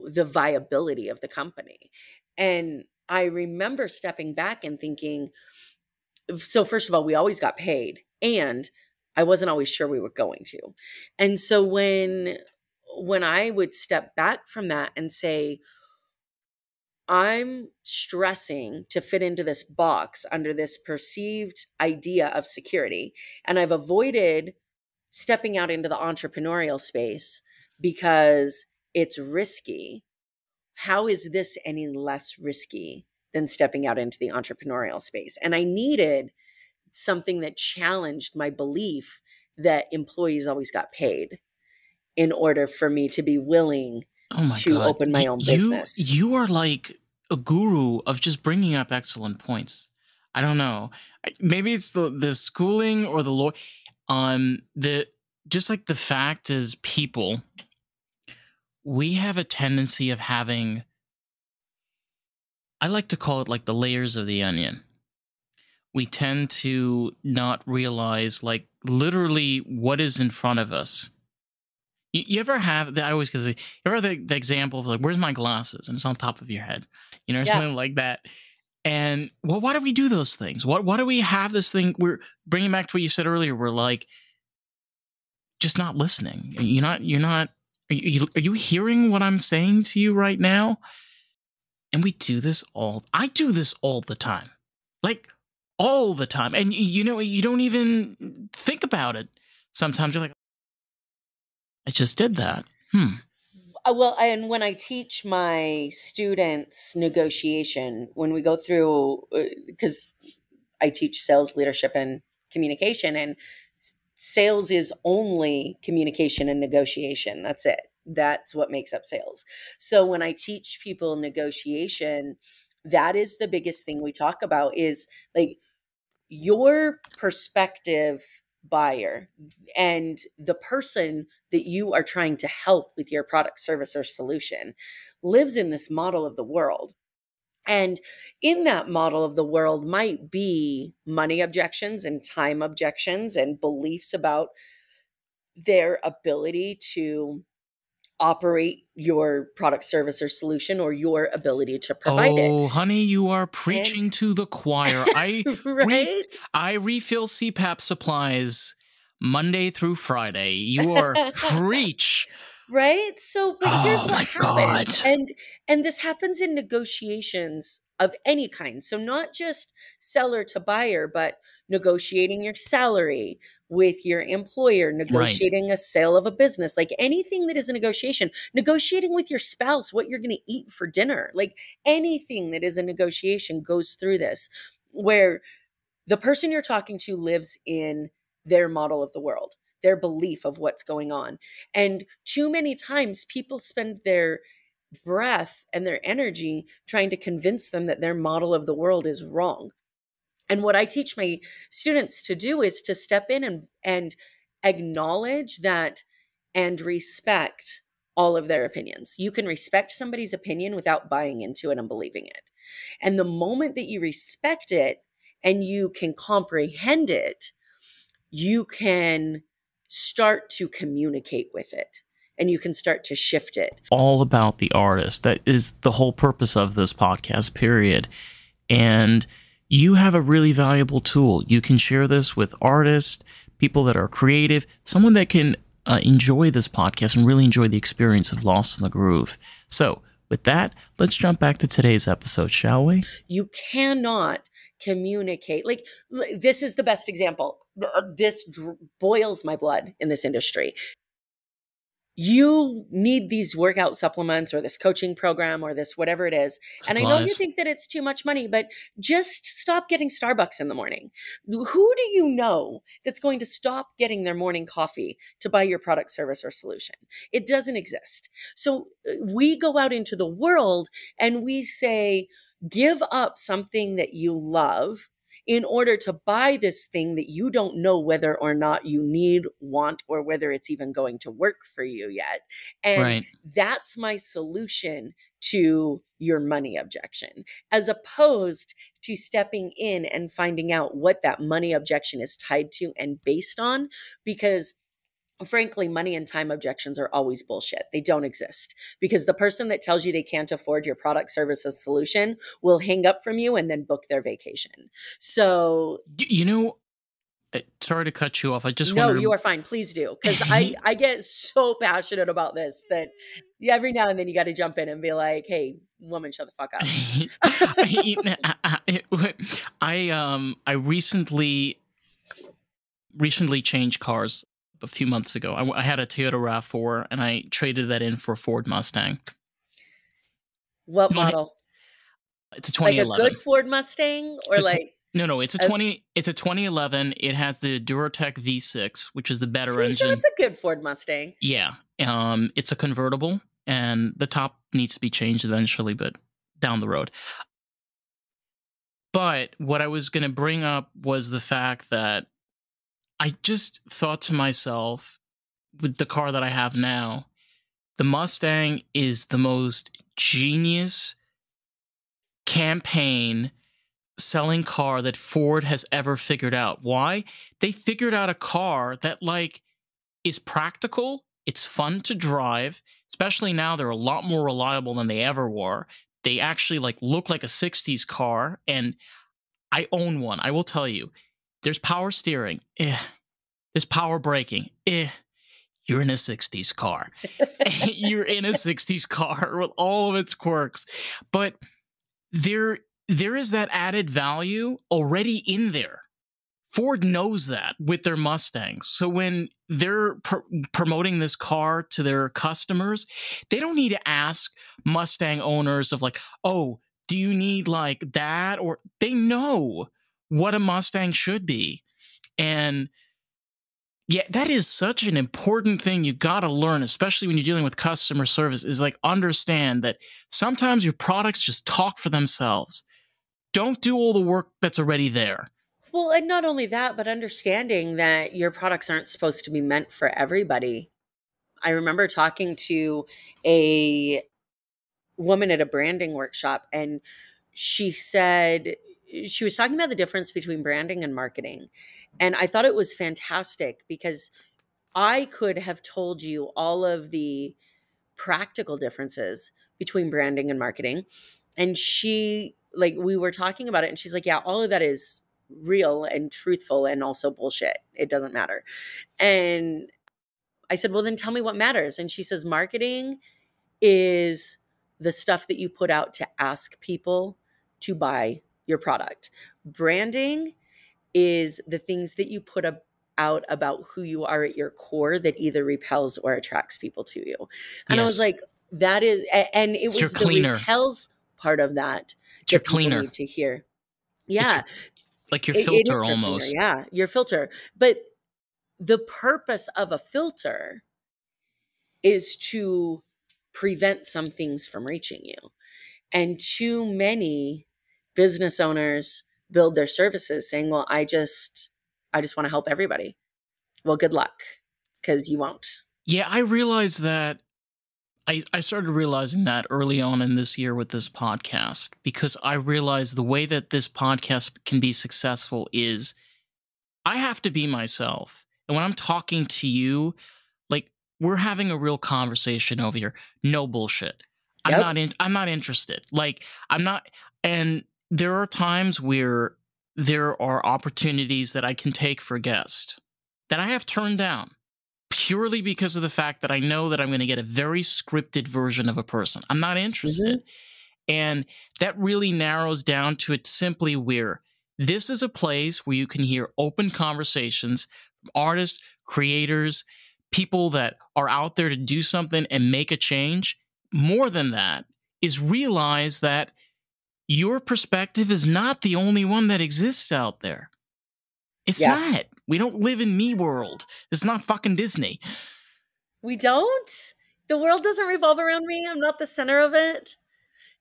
[SPEAKER 1] the viability of the company. And I remember stepping back and thinking, so first of all, we always got paid, and I wasn't always sure we were going to. And so when I would step back from that and say, I'm stressing to fit into this box under this perceived idea of security, and I've avoided stepping out into the entrepreneurial space because it's risky. How is this any less risky than stepping out into the entrepreneurial space? And I needed something that challenged my belief that employees always got paid in order for me to be willing to open my own business.
[SPEAKER 2] You are like a guru of just bringing up excellent points. I don't know. Maybe it's the schooling or the law. Just like the fact is, people, we have a tendency of having, I like to call it like the layers of the onion. We tend to not realize like literally what is in front of us. You ever have that? I always get you ever have the example of like, where's my glasses? And it's on top of your head, something like that. And well, why do we do those things? Why do we have this thing? We're bringing back to what you said earlier. We're like, just not listening. Are you hearing what I'm saying to you right now? And we do this I do this all the time. Like all the time. And you don't even think about it. Sometimes you're like, I just did that.
[SPEAKER 1] Well, and when I teach my students negotiation, when we go through, because I teach sales, leadership, and communication, and sales is only communication and negotiation. That's it. That's what makes up sales. So when I teach people negotiation, that is the biggest thing we talk about, is like your perspective buyer and the person that you are trying to help with your product, service, or solution lives in this model of the world. And in that model of the world might be money objections and time objections and beliefs about their ability to operate your product, service, or solution, or your ability to provide it.
[SPEAKER 2] Oh, honey, you are preaching to the choir.
[SPEAKER 1] Right?
[SPEAKER 2] I refill CPAP supplies Monday through Friday. You are preach.
[SPEAKER 1] Right? So, but here's what happens.
[SPEAKER 2] God.
[SPEAKER 1] And this happens in negotiations of any kind. So not just seller to buyer, but negotiating your salary with your employer, negotiating a sale of a business, like anything that is a negotiation, negotiating with your spouse, what you're going to eat for dinner, like anything that is a negotiation goes through this, where the person you're talking to lives in their model of the world, their belief of what's going on. And too many times people spend their breath and their energy trying to convince them that their model of the world is wrong. And what I teach my students to do is to step in and acknowledge that and respect all of their opinions. You can respect somebody's opinion without buying into it and believing it. And the moment that you respect it and you can comprehend it, you can start to communicate with it and you can start to shift it.
[SPEAKER 2] All about the artist. That is the whole purpose of this podcast, period. And you have a really valuable tool. You can share this with artists, people that are creative, someone that can enjoy this podcast and really enjoy the experience of Lost in the Groove. So with that, let's jump back to today's episode, shall we?
[SPEAKER 1] You cannot communicate. Like, this is the best example. This boils my blood in this industry. You need these workout supplements or this coaching program or this whatever it is.
[SPEAKER 2] Supplies.
[SPEAKER 1] And I know you think that it's too much money, but just stop getting Starbucks in the morning. Who do you know that's going to stop getting their morning coffee to buy your product, service, or solution? It doesn't exist. So we go out into the world and we say, give up something that you love in order to buy this thing that you don't know whether or not you need, want, or whether it's even going to work for you yet. And that's my solution to your money objection, as opposed to stepping in and finding out what that money objection is tied to and based on, because frankly, money and time objections are always bullshit. They don't exist, because the person that tells you they can't afford your product, service, or solution will hang up from you and then book their vacation. So,
[SPEAKER 2] you know, sorry to cut you off. I just
[SPEAKER 1] No, you are fine. Please do. Because I get so passionate about this that every now and then you got to jump in and be like, hey, woman, shut the fuck up.
[SPEAKER 2] I recently changed cars. A few months ago, I had a Toyota RAV4 and I traded that in for a Ford Mustang.
[SPEAKER 1] What model?
[SPEAKER 2] It's a 2011.
[SPEAKER 1] Like a good Ford Mustang, or
[SPEAKER 2] no, it's a 2011. It has the Duratec V6, which is the better engine.
[SPEAKER 1] So it's a good Ford Mustang.
[SPEAKER 2] Yeah. It's a convertible and the top needs to be changed eventually, but down the road. But what I was going to bring up was the fact that I just thought to myself, with the car that I have now, the Mustang is the most genius campaign selling car that Ford has ever figured out. Why? They figured out a car that, like, is practical, it's fun to drive, especially now they're a lot more reliable than they ever were. They actually, like, look like a 60s car, and I own one. I will tell you. There's power steering. There's power braking. You're in a 60s car. You're in a 60s car with all of its quirks. But there is that added value already in there. Ford knows that with their Mustangs. So when they're promoting this car to their customers, they don't need to ask Mustang owners of like, oh, do you need like that? Or they know what a Mustang should be. And yeah, that is such an important thing you got to learn, especially when you're dealing with customer service, is like understand that sometimes your products just talk for themselves. Don't do all the work that's already there.
[SPEAKER 1] Well, and not only that, but understanding that your products aren't supposed to be meant for everybody. I remember talking to a woman at a branding workshop, and she said, she was talking about the difference between branding and marketing. And I thought it was fantastic, because I could have told you all of the practical differences between branding and marketing. And she, like, we were talking about it and she's like, yeah, all of that is real and truthful and also bullshit. It doesn't matter. And I said, well, then tell me what matters. And she says, marketing is the stuff that you put out to ask people to buy your product. Branding is the things that you put out about who you are at your core that either repels or attracts people to you. And yes. I was like, that is, and it was the repels part of that
[SPEAKER 2] it's your
[SPEAKER 1] people
[SPEAKER 2] cleaner.
[SPEAKER 1] Need to hear. Yeah.
[SPEAKER 2] Like your filter almost.
[SPEAKER 1] Cleaner. Yeah, your filter. But the purpose of a filter is to prevent some things from reaching you. And too many business owners build their services saying, well, I just want to help everybody. Well, good luck, because you won't.
[SPEAKER 2] Yeah, I realized that. I started realizing that early on in this year with this podcast, because I realized the way that this podcast can be successful is I have to be myself. And when I'm talking to you, like, we're having a real conversation over here. No bullshit. Yep. I'm not interested. Like, I'm not. And there are times where there are opportunities that I can take for guests that I have turned down purely because of the fact that I know that I'm going to get a very scripted version of a person. I'm not
[SPEAKER 1] Mhm.
[SPEAKER 2] interested. And that really narrows down to it simply where this is a place where you can hear open conversations from artists, creators, people that are out there to do something and make a change. More than that is realize that your perspective is not the only one that exists out there. It's
[SPEAKER 1] Yeah.
[SPEAKER 2] not. We don't live in me world. It's not fucking Disney.
[SPEAKER 1] We don't? The world doesn't revolve around me? I'm not the center of it?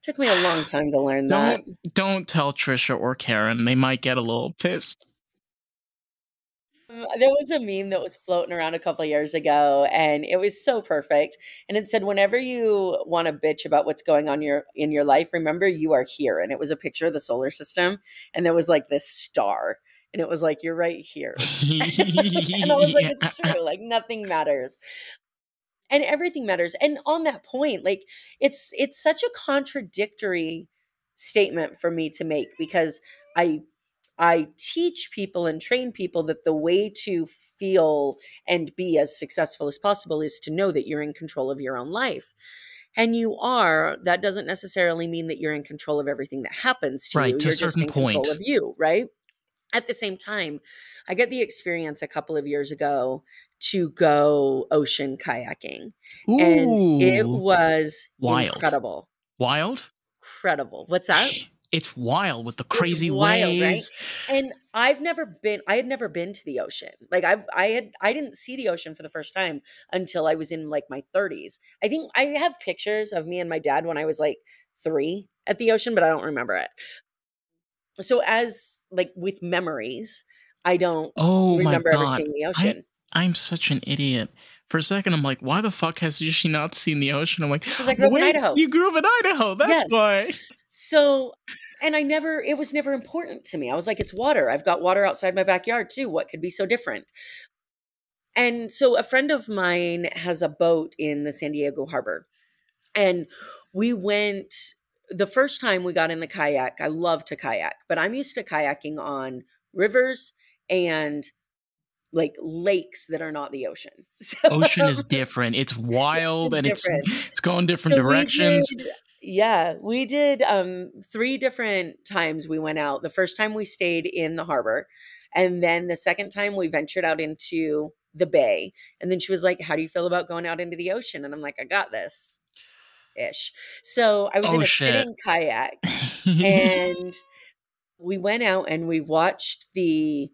[SPEAKER 1] Took me a long time to learn that.
[SPEAKER 2] Don't tell Trisha or Karen. They might get a little pissed.
[SPEAKER 1] There was a meme that was floating around a couple of years ago, and it was so perfect. And it said, "Whenever you want to bitch about what's going on in your life, remember you are here." And it was a picture of the solar system, and there was like this star, and it was like, "You're right here." And I was like, "It's true. Like nothing matters." And everything matters. And on that point, like it's such a contradictory statement for me to make because I I teach people and train people that the way to feel and be as successful as possible is to know that you're in control of your own life. And you are, that doesn't necessarily mean that you're in control of everything that happens to
[SPEAKER 2] Right,
[SPEAKER 1] you.
[SPEAKER 2] to a
[SPEAKER 1] You're just
[SPEAKER 2] certain
[SPEAKER 1] in control
[SPEAKER 2] point.
[SPEAKER 1] of you, right? At the same time, I got the experience a couple of years ago to go ocean kayaking, and it
[SPEAKER 2] Ooh,
[SPEAKER 1] was
[SPEAKER 2] wild.
[SPEAKER 1] incredible.
[SPEAKER 2] Wild?
[SPEAKER 1] Incredible. What's that?
[SPEAKER 2] It's wild with the
[SPEAKER 1] It's
[SPEAKER 2] crazy
[SPEAKER 1] wild, right?
[SPEAKER 2] waves.
[SPEAKER 1] And I had never been to the ocean. Like I didn't see the ocean for the first time until I was in like my 30s. I think I have pictures of me and my dad when I was like 3 at the ocean, but I don't remember it. So as like with memories, I don't
[SPEAKER 2] Oh my
[SPEAKER 1] remember ever
[SPEAKER 2] god.
[SPEAKER 1] seeing the
[SPEAKER 2] I
[SPEAKER 1] ocean.
[SPEAKER 2] I'm such an idiot. For a second, I'm like, why the fuck has she not seen the ocean? I'm like,
[SPEAKER 1] 'Cause I grew up in
[SPEAKER 2] wait,
[SPEAKER 1] Idaho.
[SPEAKER 2] you grew up in Idaho. That's
[SPEAKER 1] Yes.
[SPEAKER 2] why.
[SPEAKER 1] So and it was never important to me. I was like, it's water. I've got water outside my backyard too. What could be so different? And so a friend of mine has a boat in the San Diego harbor. And we went the first time we got in the kayak. I love to kayak, but I'm used to kayaking on rivers and like lakes that are not the ocean. So
[SPEAKER 2] Ocean is different. It's wild
[SPEAKER 1] it's
[SPEAKER 2] and it's
[SPEAKER 1] different.
[SPEAKER 2] it's going different
[SPEAKER 1] So
[SPEAKER 2] directions.
[SPEAKER 1] we did 3 different times we went out. The first time we stayed in the harbor, and then the second time we ventured out into the bay. And then she was like, "How do you feel about going out into the ocean?" And I'm like, "I got this ish." So I was in
[SPEAKER 2] Oh
[SPEAKER 1] a
[SPEAKER 2] shit.
[SPEAKER 1] sitting kayak, and we went out and we watched the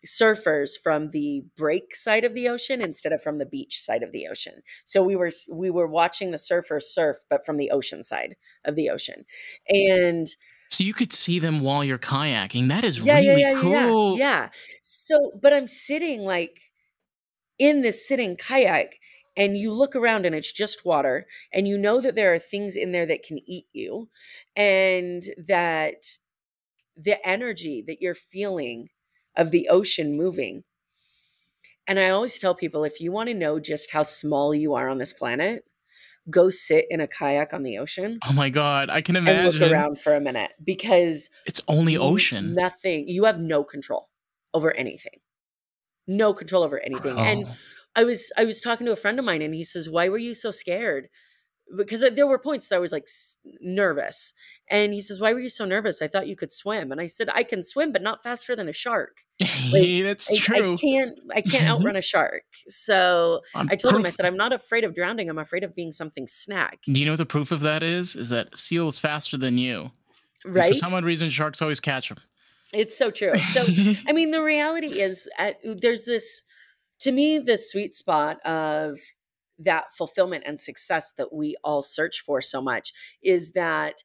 [SPEAKER 1] surfers from the break side of the ocean instead of from the beach side of the ocean. So we were watching the surfers surf, but from the ocean side of the ocean. And
[SPEAKER 2] So you could see them while you're kayaking. That is
[SPEAKER 1] yeah, yeah,
[SPEAKER 2] really
[SPEAKER 1] yeah, yeah, yeah,
[SPEAKER 2] cool.
[SPEAKER 1] yeah. So, but I'm sitting like in this sitting kayak, and you look around and it's just water, and you know that there are things in there that can eat you, and that the energy that you're feeling of the ocean moving. And I always tell people, if you want to know just how small you are on this planet, go sit in a kayak on the ocean
[SPEAKER 2] Oh my god, I can
[SPEAKER 1] and look
[SPEAKER 2] imagine.
[SPEAKER 1] around for a minute, because
[SPEAKER 2] It's only ocean.
[SPEAKER 1] you have no control over anything. No control over anything. And
[SPEAKER 2] Bro.
[SPEAKER 1] I was talking to a friend of mine, and he says, "Why were you so scared?" Because there were points that I was like nervous. And he says, "Why were you so nervous? I thought you could swim." And I said, "I can swim, but not faster than a shark. Like
[SPEAKER 2] Hey, that's true.
[SPEAKER 1] I can't outrun a shark." So
[SPEAKER 2] I'm
[SPEAKER 1] I told him, I
[SPEAKER 2] proof.
[SPEAKER 1] said, "I'm not afraid of drowning. I'm afraid of being something snack."
[SPEAKER 2] Do you know what the proof of that is? Is that seal is faster than you. And for
[SPEAKER 1] Right?
[SPEAKER 2] some odd reason, sharks always catch them.
[SPEAKER 1] It's so true. So, I mean, the reality is there's this, to me, the sweet spot of that fulfillment and success that we all search for so much is that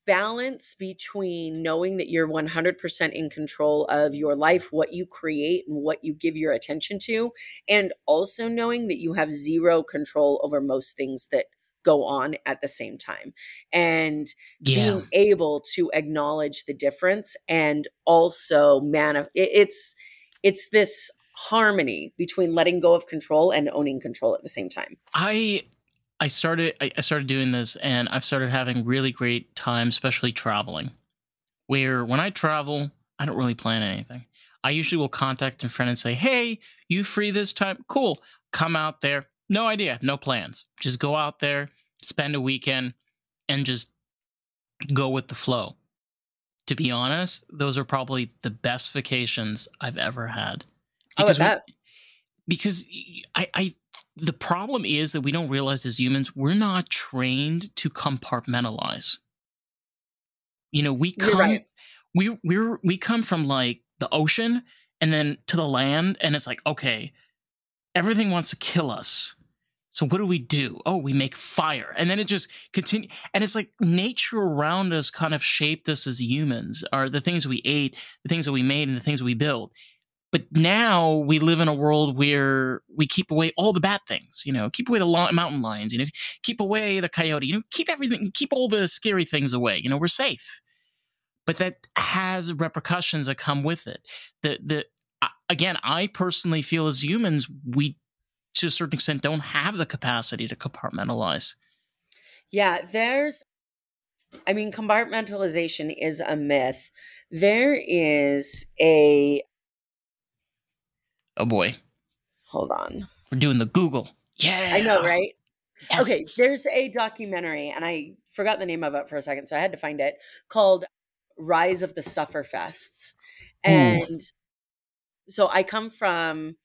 [SPEAKER 1] balance between knowing that you're 100% in control of your life, what you create and what you give your attention to, and also knowing that you have zero control over most things that go on at the same time, and
[SPEAKER 2] Yeah.
[SPEAKER 1] being able to acknowledge the difference, and also it's this harmony between letting go of control and owning control at the same time.
[SPEAKER 2] I started doing this, and I've started having really great time, especially traveling, where when I travel, I don't really plan anything. I usually will contact a friend and say, hey, you free this time? Cool. Come out there. No idea. No plans. Just go out there, spend a weekend, and just go with the flow. To be honest, those are probably the best vacations I've ever had.
[SPEAKER 1] Because
[SPEAKER 2] because the problem is that we don't realize as humans, we're not trained to compartmentalize. You know, we come
[SPEAKER 1] right.
[SPEAKER 2] we come from like the ocean and then to the land, and it's like, okay, everything wants to kill us. So what do? Oh, we make fire. And then it just continue. And it's like nature around us kind of shaped us as humans, or the things we ate, the things that we made, and the things we built. But now we live in a world where we keep away all the bad things, you know, keep away the mountain lions, you know, keep away the coyote, you know, keep everything, keep all the scary things away. You know, we're safe. But that has repercussions that come with it. Again, I personally feel as humans, we, to a certain extent, don't have the capacity to compartmentalize.
[SPEAKER 1] Yeah, compartmentalization is a myth. There is a...
[SPEAKER 2] Oh boy.
[SPEAKER 1] Hold on.
[SPEAKER 2] We're doing the Google. Yeah.
[SPEAKER 1] I know, right?
[SPEAKER 2] Yes.
[SPEAKER 1] Okay, there's a documentary, and I forgot the name of it for a second, so I had to find it, called Rise of the Sufferfests. And so I come from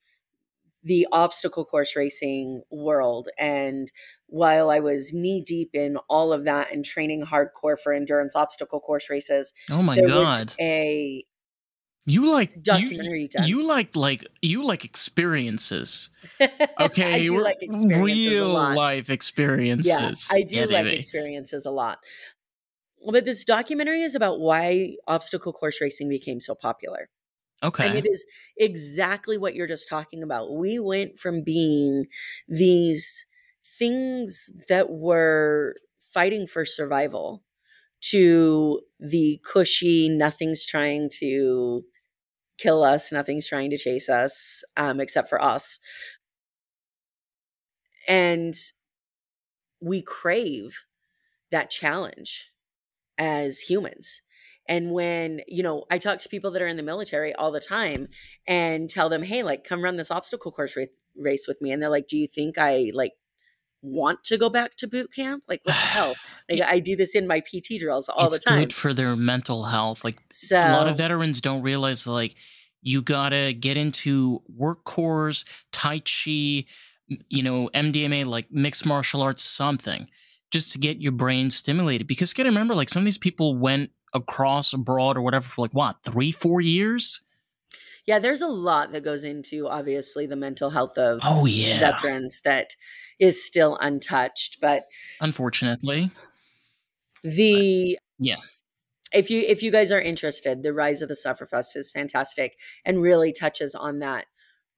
[SPEAKER 1] the obstacle course racing world, and while I was knee deep in all of that and training hardcore for endurance obstacle course races,
[SPEAKER 2] oh my
[SPEAKER 1] there
[SPEAKER 2] God,
[SPEAKER 1] was a
[SPEAKER 2] documentary. You like experiences. Okay,
[SPEAKER 1] I do like experiences
[SPEAKER 2] real
[SPEAKER 1] a lot.
[SPEAKER 2] Life experiences.
[SPEAKER 1] Yeah, I do like experiences a lot. But this documentary is about why obstacle course racing became so popular.
[SPEAKER 2] Okay.
[SPEAKER 1] And it is exactly what you're just talking about. We went from being these things that were fighting for survival to the cushy, nothing's trying to kill us, nothing's trying to chase us, except for us. And we crave that challenge as humans. And when, you know, I talk to people that are in the military all the time and tell them, hey, like, come run this obstacle course race with me. And they're like, do you think I like want to go back to boot camp? Like, what the hell? Like, I do this in my PT drills all the time.
[SPEAKER 2] It's good for their mental health. Like, so, a lot of veterans don't realize, like, you gotta get into work cores, Tai Chi, you know, MDMA, like mixed martial arts, something, just to get your brain stimulated. Because you gotta remember, like, some of these people went across abroad or whatever for like what, 3-4 years?
[SPEAKER 1] Yeah, there's a lot that goes into obviously the mental health of veterans that is still untouched. But
[SPEAKER 2] unfortunately,
[SPEAKER 1] if you guys are interested, the Rise of the Sufferfest is fantastic and really touches on that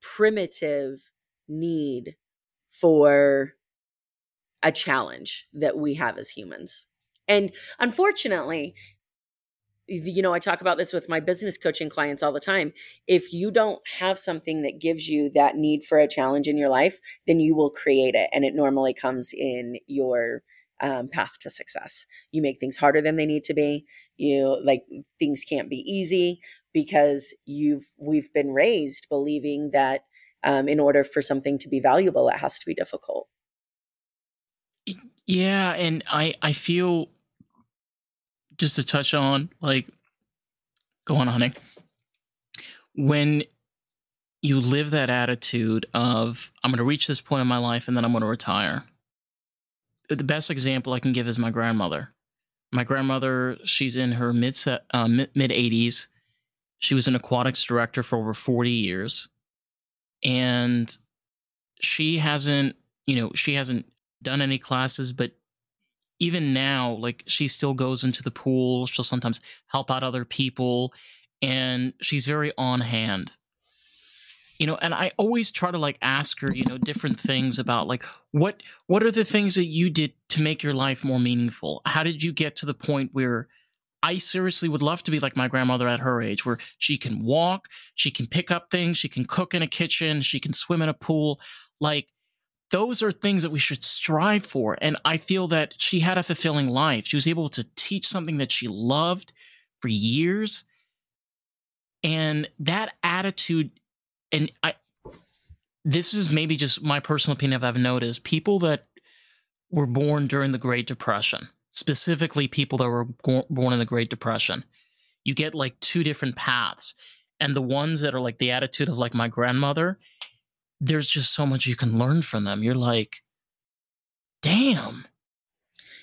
[SPEAKER 1] primitive need for a challenge that we have as humans. And unfortunately, you know, I talk about this with my business coaching clients all the time. If you don't have something that gives you that need for a challenge in your life, then you will create it. And it normally comes in your path to success. You make things harder than they need to be. Things can't be easy because we've been raised believing that in order for something to be valuable, it has to be difficult.
[SPEAKER 2] Yeah. And I feel, just to touch on, like, go on, honey. When you live that attitude of, I'm going to reach this point in my life and then I'm going to retire. The best example I can give is my grandmother. My grandmother, she's in her mid 80s. She was an aquatics director for over 40 years. And she hasn't done any classes, but even now, like, she still goes into the pool. She'll sometimes help out other people, and she's very on hand. You know, and I always try to, like, ask her, you know, different things about, like, what are the things that you did to make your life more meaningful? How did you get to the point where I seriously would love to be like my grandmother at her age, where she can walk, she can pick up things, she can cook in a kitchen, she can swim in a pool. Like, those are things that we should strive for. And I feel that she had a fulfilling life. She was able to teach something that she loved for years. And that attitude, and this is maybe just my personal opinion I've noticed, people that were born during the Great Depression, specifically people that were born in the Great Depression, you get like two different paths. And the ones that are like the attitude of like my grandmother, there's just so much you can learn from them. You're like, damn.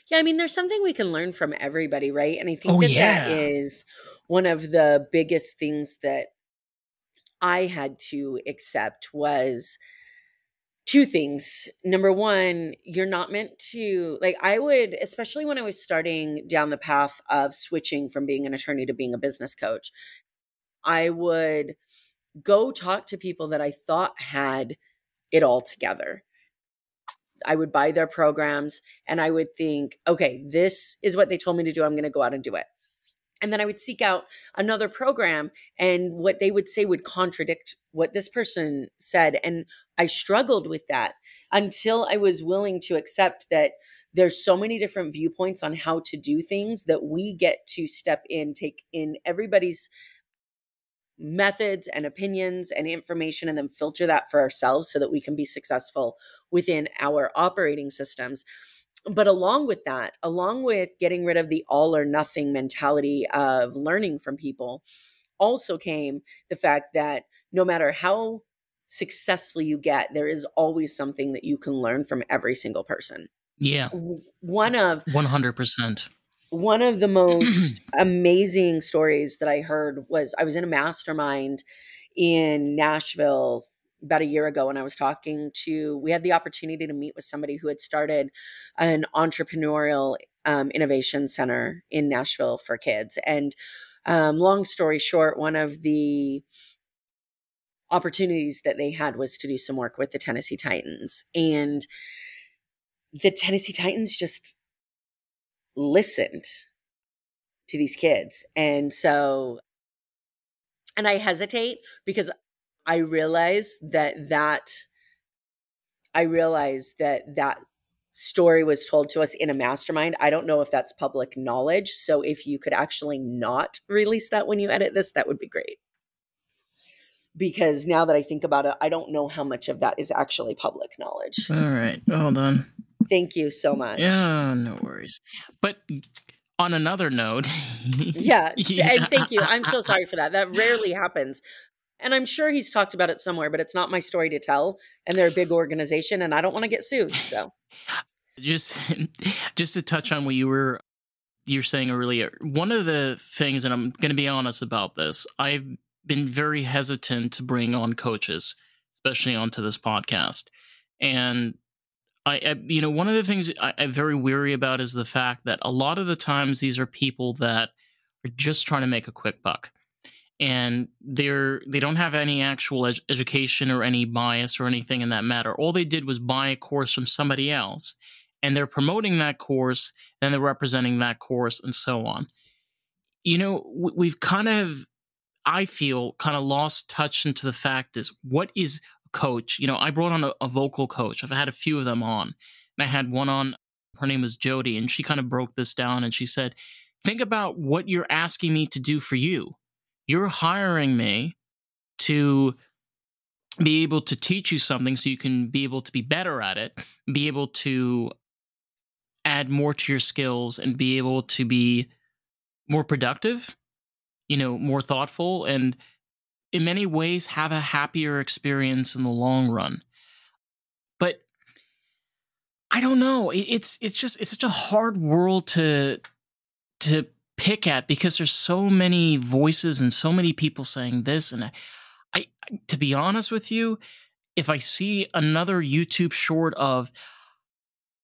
[SPEAKER 1] Yeah, I mean, there's something we can learn from everybody, right? And I think that is one of the biggest things that I had to accept was two things. Number one, you're not meant to, like, I would, especially when I was starting down the path of switching from being an attorney to being a business coach, I would go talk to people that I thought had it all together. I would buy their programs and I would think, okay, this is what they told me to do. I'm going to go out and do it. And then I would seek out another program and what they would say would contradict what this person said. And I struggled with that until I was willing to accept that there's so many different viewpoints on how to do things that we get to step in, take in everybody's methods and opinions and information, and then filter that for ourselves so that we can be successful within our operating systems. But along with that, along with getting rid of the all or nothing mentality of learning from people, also came the fact that no matter how successful you get, there is always something that you can learn from every single person.
[SPEAKER 2] Yeah.
[SPEAKER 1] One of
[SPEAKER 2] 100%.
[SPEAKER 1] One of the most amazing stories that I heard was I was in a mastermind in Nashville about a year ago, and I was we had the opportunity to meet with somebody who had started an entrepreneurial innovation center in Nashville for kids. And long story short, one of the opportunities that they had was to do some work with the Tennessee Titans. And the Tennessee Titans just listened to these kids. And I hesitate because I realize that story was told to us in a mastermind. I don't know if that's public knowledge. So if you could actually not release that when you edit this, that would be great. Because now that I think about it, I don't know how much of that is actually public knowledge.
[SPEAKER 2] All right. Hold on.
[SPEAKER 1] Thank you so much.
[SPEAKER 2] Yeah, no worries. But on another note.
[SPEAKER 1] Yeah. And thank you. I'm so sorry for that. That rarely happens. And I'm sure he's talked about it somewhere, but it's not my story to tell. And they're a big organization and I don't want to get sued. So
[SPEAKER 2] just to touch on what you're saying earlier, one of the things, and I'm going to be honest about this, I've been very hesitant to bring on coaches, especially onto this podcast. And I one of the things I'm very weary about is the fact that a lot of the times these are people that are just trying to make a quick buck, and they don't have any actual education or any bias or anything in that matter. All they did was buy a course from somebody else, and they're promoting that course, and they're representing that course, and so on. We've kind of, I feel, kind of lost touch into the fact is what is coach. I brought on a vocal coach. I've had a few of them on, and I had one on, her name was Jody, and she kind of broke this down, and she said, think about what you're asking me to do for you. You're hiring me to be able to teach you something so you can be able to be better at it, be able to add more to your skills, and be able to be more productive, more thoughtful, and in many ways have a happier experience in the long run. But I don't know. It's such a hard world to pick at because there's so many voices and so many people saying this. And I to be honest with you, if I see another YouTube short of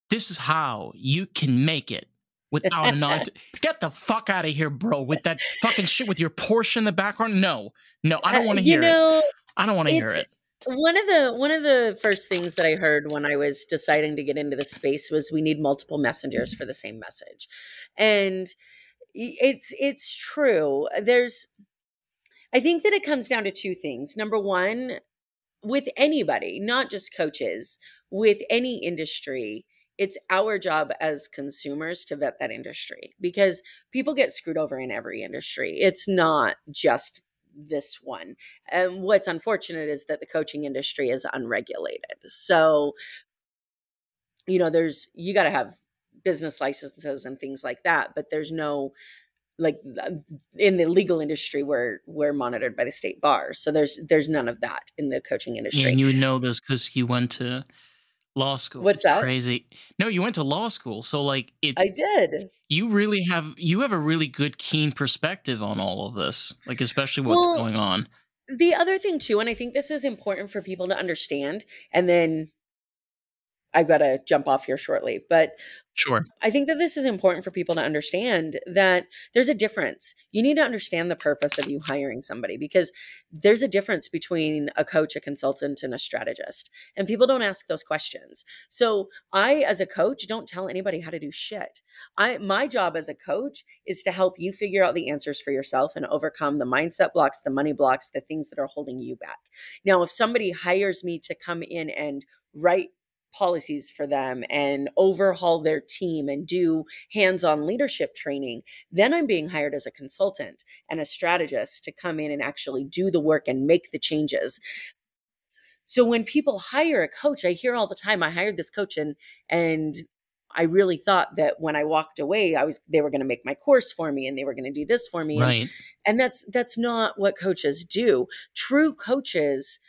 [SPEAKER 2] this is how you can make it without a get the fuck out of here, bro, with that fucking shit with your Porsche in the background. No, I don't want to hear it. I don't want to hear it.
[SPEAKER 1] One of the first things that I heard when I was deciding to get into the space was we need multiple messengers for the same message. And it's true. I think that it comes down to two things. Number one, with anybody, not just coaches, with any industry, it's our job as consumers to vet that industry, because people get screwed over in every industry. It's not just this one. And what's unfortunate is that the coaching industry is unregulated. So, you know, you got to have business licenses and things like that, but there's no, like, in the legal industry, we're monitored by the state bar. So there's none of that in the coaching industry.
[SPEAKER 2] And you would know this because you went to law school.
[SPEAKER 1] What's
[SPEAKER 2] it's
[SPEAKER 1] that?
[SPEAKER 2] Crazy. No, you went to law school. So like
[SPEAKER 1] I did.
[SPEAKER 2] You have a really good, keen perspective on all of this, like especially what's going on.
[SPEAKER 1] The other thing too, and I think this is important for people to understand, and then I've got to jump off here shortly, but
[SPEAKER 2] sure.
[SPEAKER 1] I think that this is important for people to understand, that there's a difference. You need to understand the purpose of you hiring somebody, because there's a difference between a coach, a consultant, and a strategist. And people don't ask those questions. So I, as a coach, don't tell anybody how to do shit. My job as a coach is to help you figure out the answers for yourself and overcome the mindset blocks, the money blocks, the things that are holding you back. Now, if somebody hires me to come in and write policies for them and overhaul their team and do hands-on leadership training, then I'm being hired as a consultant and a strategist to come in and actually do the work and make the changes. So when people hire a coach, I hear all the time, I hired this coach and I really thought that when I walked away, they were going to make my course for me and they were going to do this for me.
[SPEAKER 2] Right.
[SPEAKER 1] And that's not what coaches do. True coaches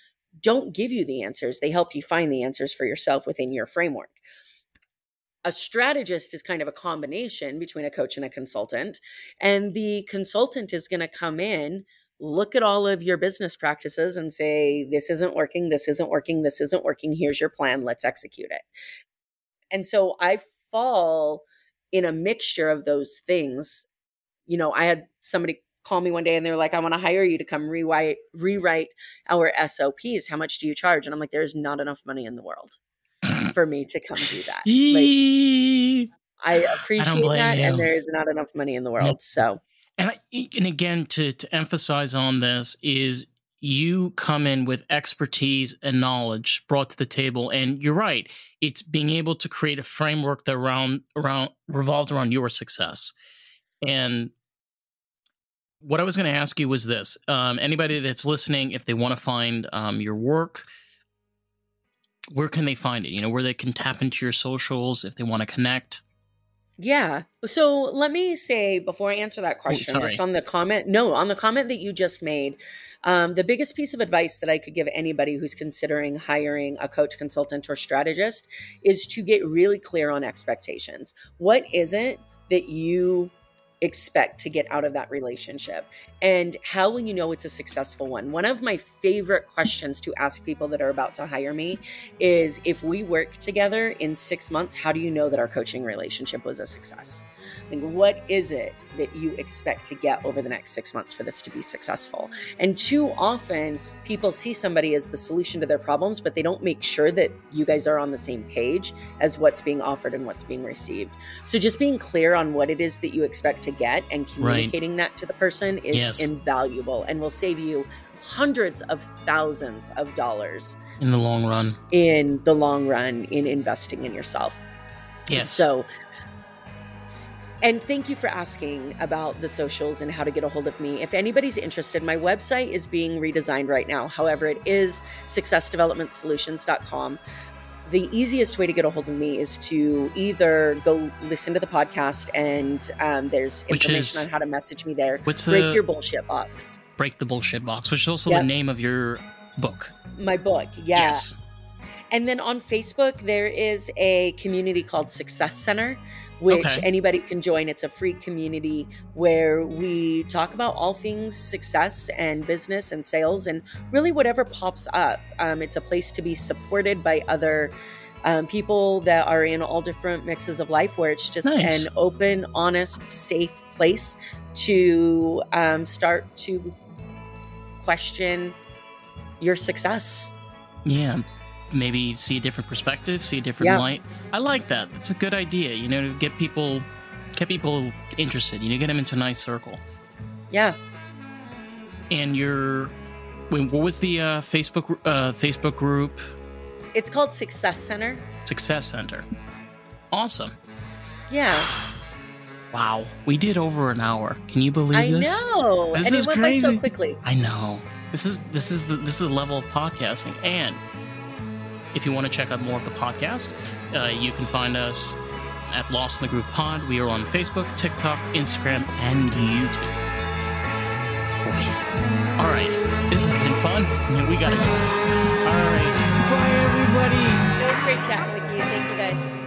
[SPEAKER 1] don't give you the answers. They help you find the answers for yourself within your framework. A strategist is kind of a combination between a coach and a consultant. And the consultant is going to come in, look at all of your business practices and say, this isn't working, this isn't working, this isn't working. Here's your plan. Let's execute it. And so I fall in a mixture of those things. You know, I had somebody call me one day and they were like, I want to hire you to come rewrite our SOPs. How much do you charge? And I'm like, there's not enough money in the world for me to come do that. Like, I appreciate that. And there is not enough money in the world. So,
[SPEAKER 2] and again, to emphasize on this is you come in with expertise and knowledge brought to the table. And you're right. It's being able to create a framework that revolves around your success. And what I was going to ask you was this. Anybody that's listening, if they want to find your work, where can they find it? You know, where they can tap into your socials if they want to connect?
[SPEAKER 1] Yeah. So let me say, before I answer that question, just on the comment that you just made, the biggest piece of advice that I could give anybody who's considering hiring a coach, consultant, or strategist is to get really clear on expectations. What is it that you expect to get out of that relationship? And how will you know it's a successful one? One of my favorite questions to ask people that are about to hire me is, if we work together in 6 months, how do you know that our coaching relationship was a success? Like, what is it that you expect to get over the next 6 months for this to be successful? And too often people see somebody as the solution to their problems, but they don't make sure that you guys are on the same page as what's being offered and what's being received. So just being clear on what it is that you expect to get and communicating that to the person is invaluable and will save you hundreds of thousands of dollars
[SPEAKER 2] in the long run
[SPEAKER 1] in investing in yourself.
[SPEAKER 2] Yes.
[SPEAKER 1] So, and thank you for asking about the socials and how to get a hold of me. If anybody's interested, my website is being redesigned right now. However, it is successdevelopmentsolutions.com. The easiest way to get a hold of me is to either go listen to the podcast, and there's information on how to message me there. Break Your Bullshit Box.
[SPEAKER 2] Break the Bullshit Box, which is also the name of your book.
[SPEAKER 1] My book, yeah. Yes. And then on Facebook, there is a community called Success Center, which anybody can join. It's a free community where we talk about all things success and business and sales and really whatever pops up. It's a place to be supported by other people that are in all different mixes of life, where it's just an open, honest, safe place to start to question your success.
[SPEAKER 2] Yeah. Maybe see a different perspective, see a different light. I like that. That's a good idea. You know, to get people interested. You know, get them into a nice circle.
[SPEAKER 1] Yeah.
[SPEAKER 2] And what was the Facebook group?
[SPEAKER 1] It's called Success Center.
[SPEAKER 2] Success Center. Awesome.
[SPEAKER 1] Yeah.
[SPEAKER 2] Wow, we did over an hour. Can you believe
[SPEAKER 1] I
[SPEAKER 2] this?
[SPEAKER 1] know.
[SPEAKER 2] This
[SPEAKER 1] and
[SPEAKER 2] is
[SPEAKER 1] it went
[SPEAKER 2] crazy.
[SPEAKER 1] by so quickly.
[SPEAKER 2] I know. This is the level of podcasting. And if you want to check out more of the podcast, you can find us at Lost in the Groove Pod. We are on Facebook, TikTok, Instagram, and YouTube. Boy. All right, this has been fun. We gotta go. All right, bye everybody.
[SPEAKER 1] It was great chatting with you. Thank you guys.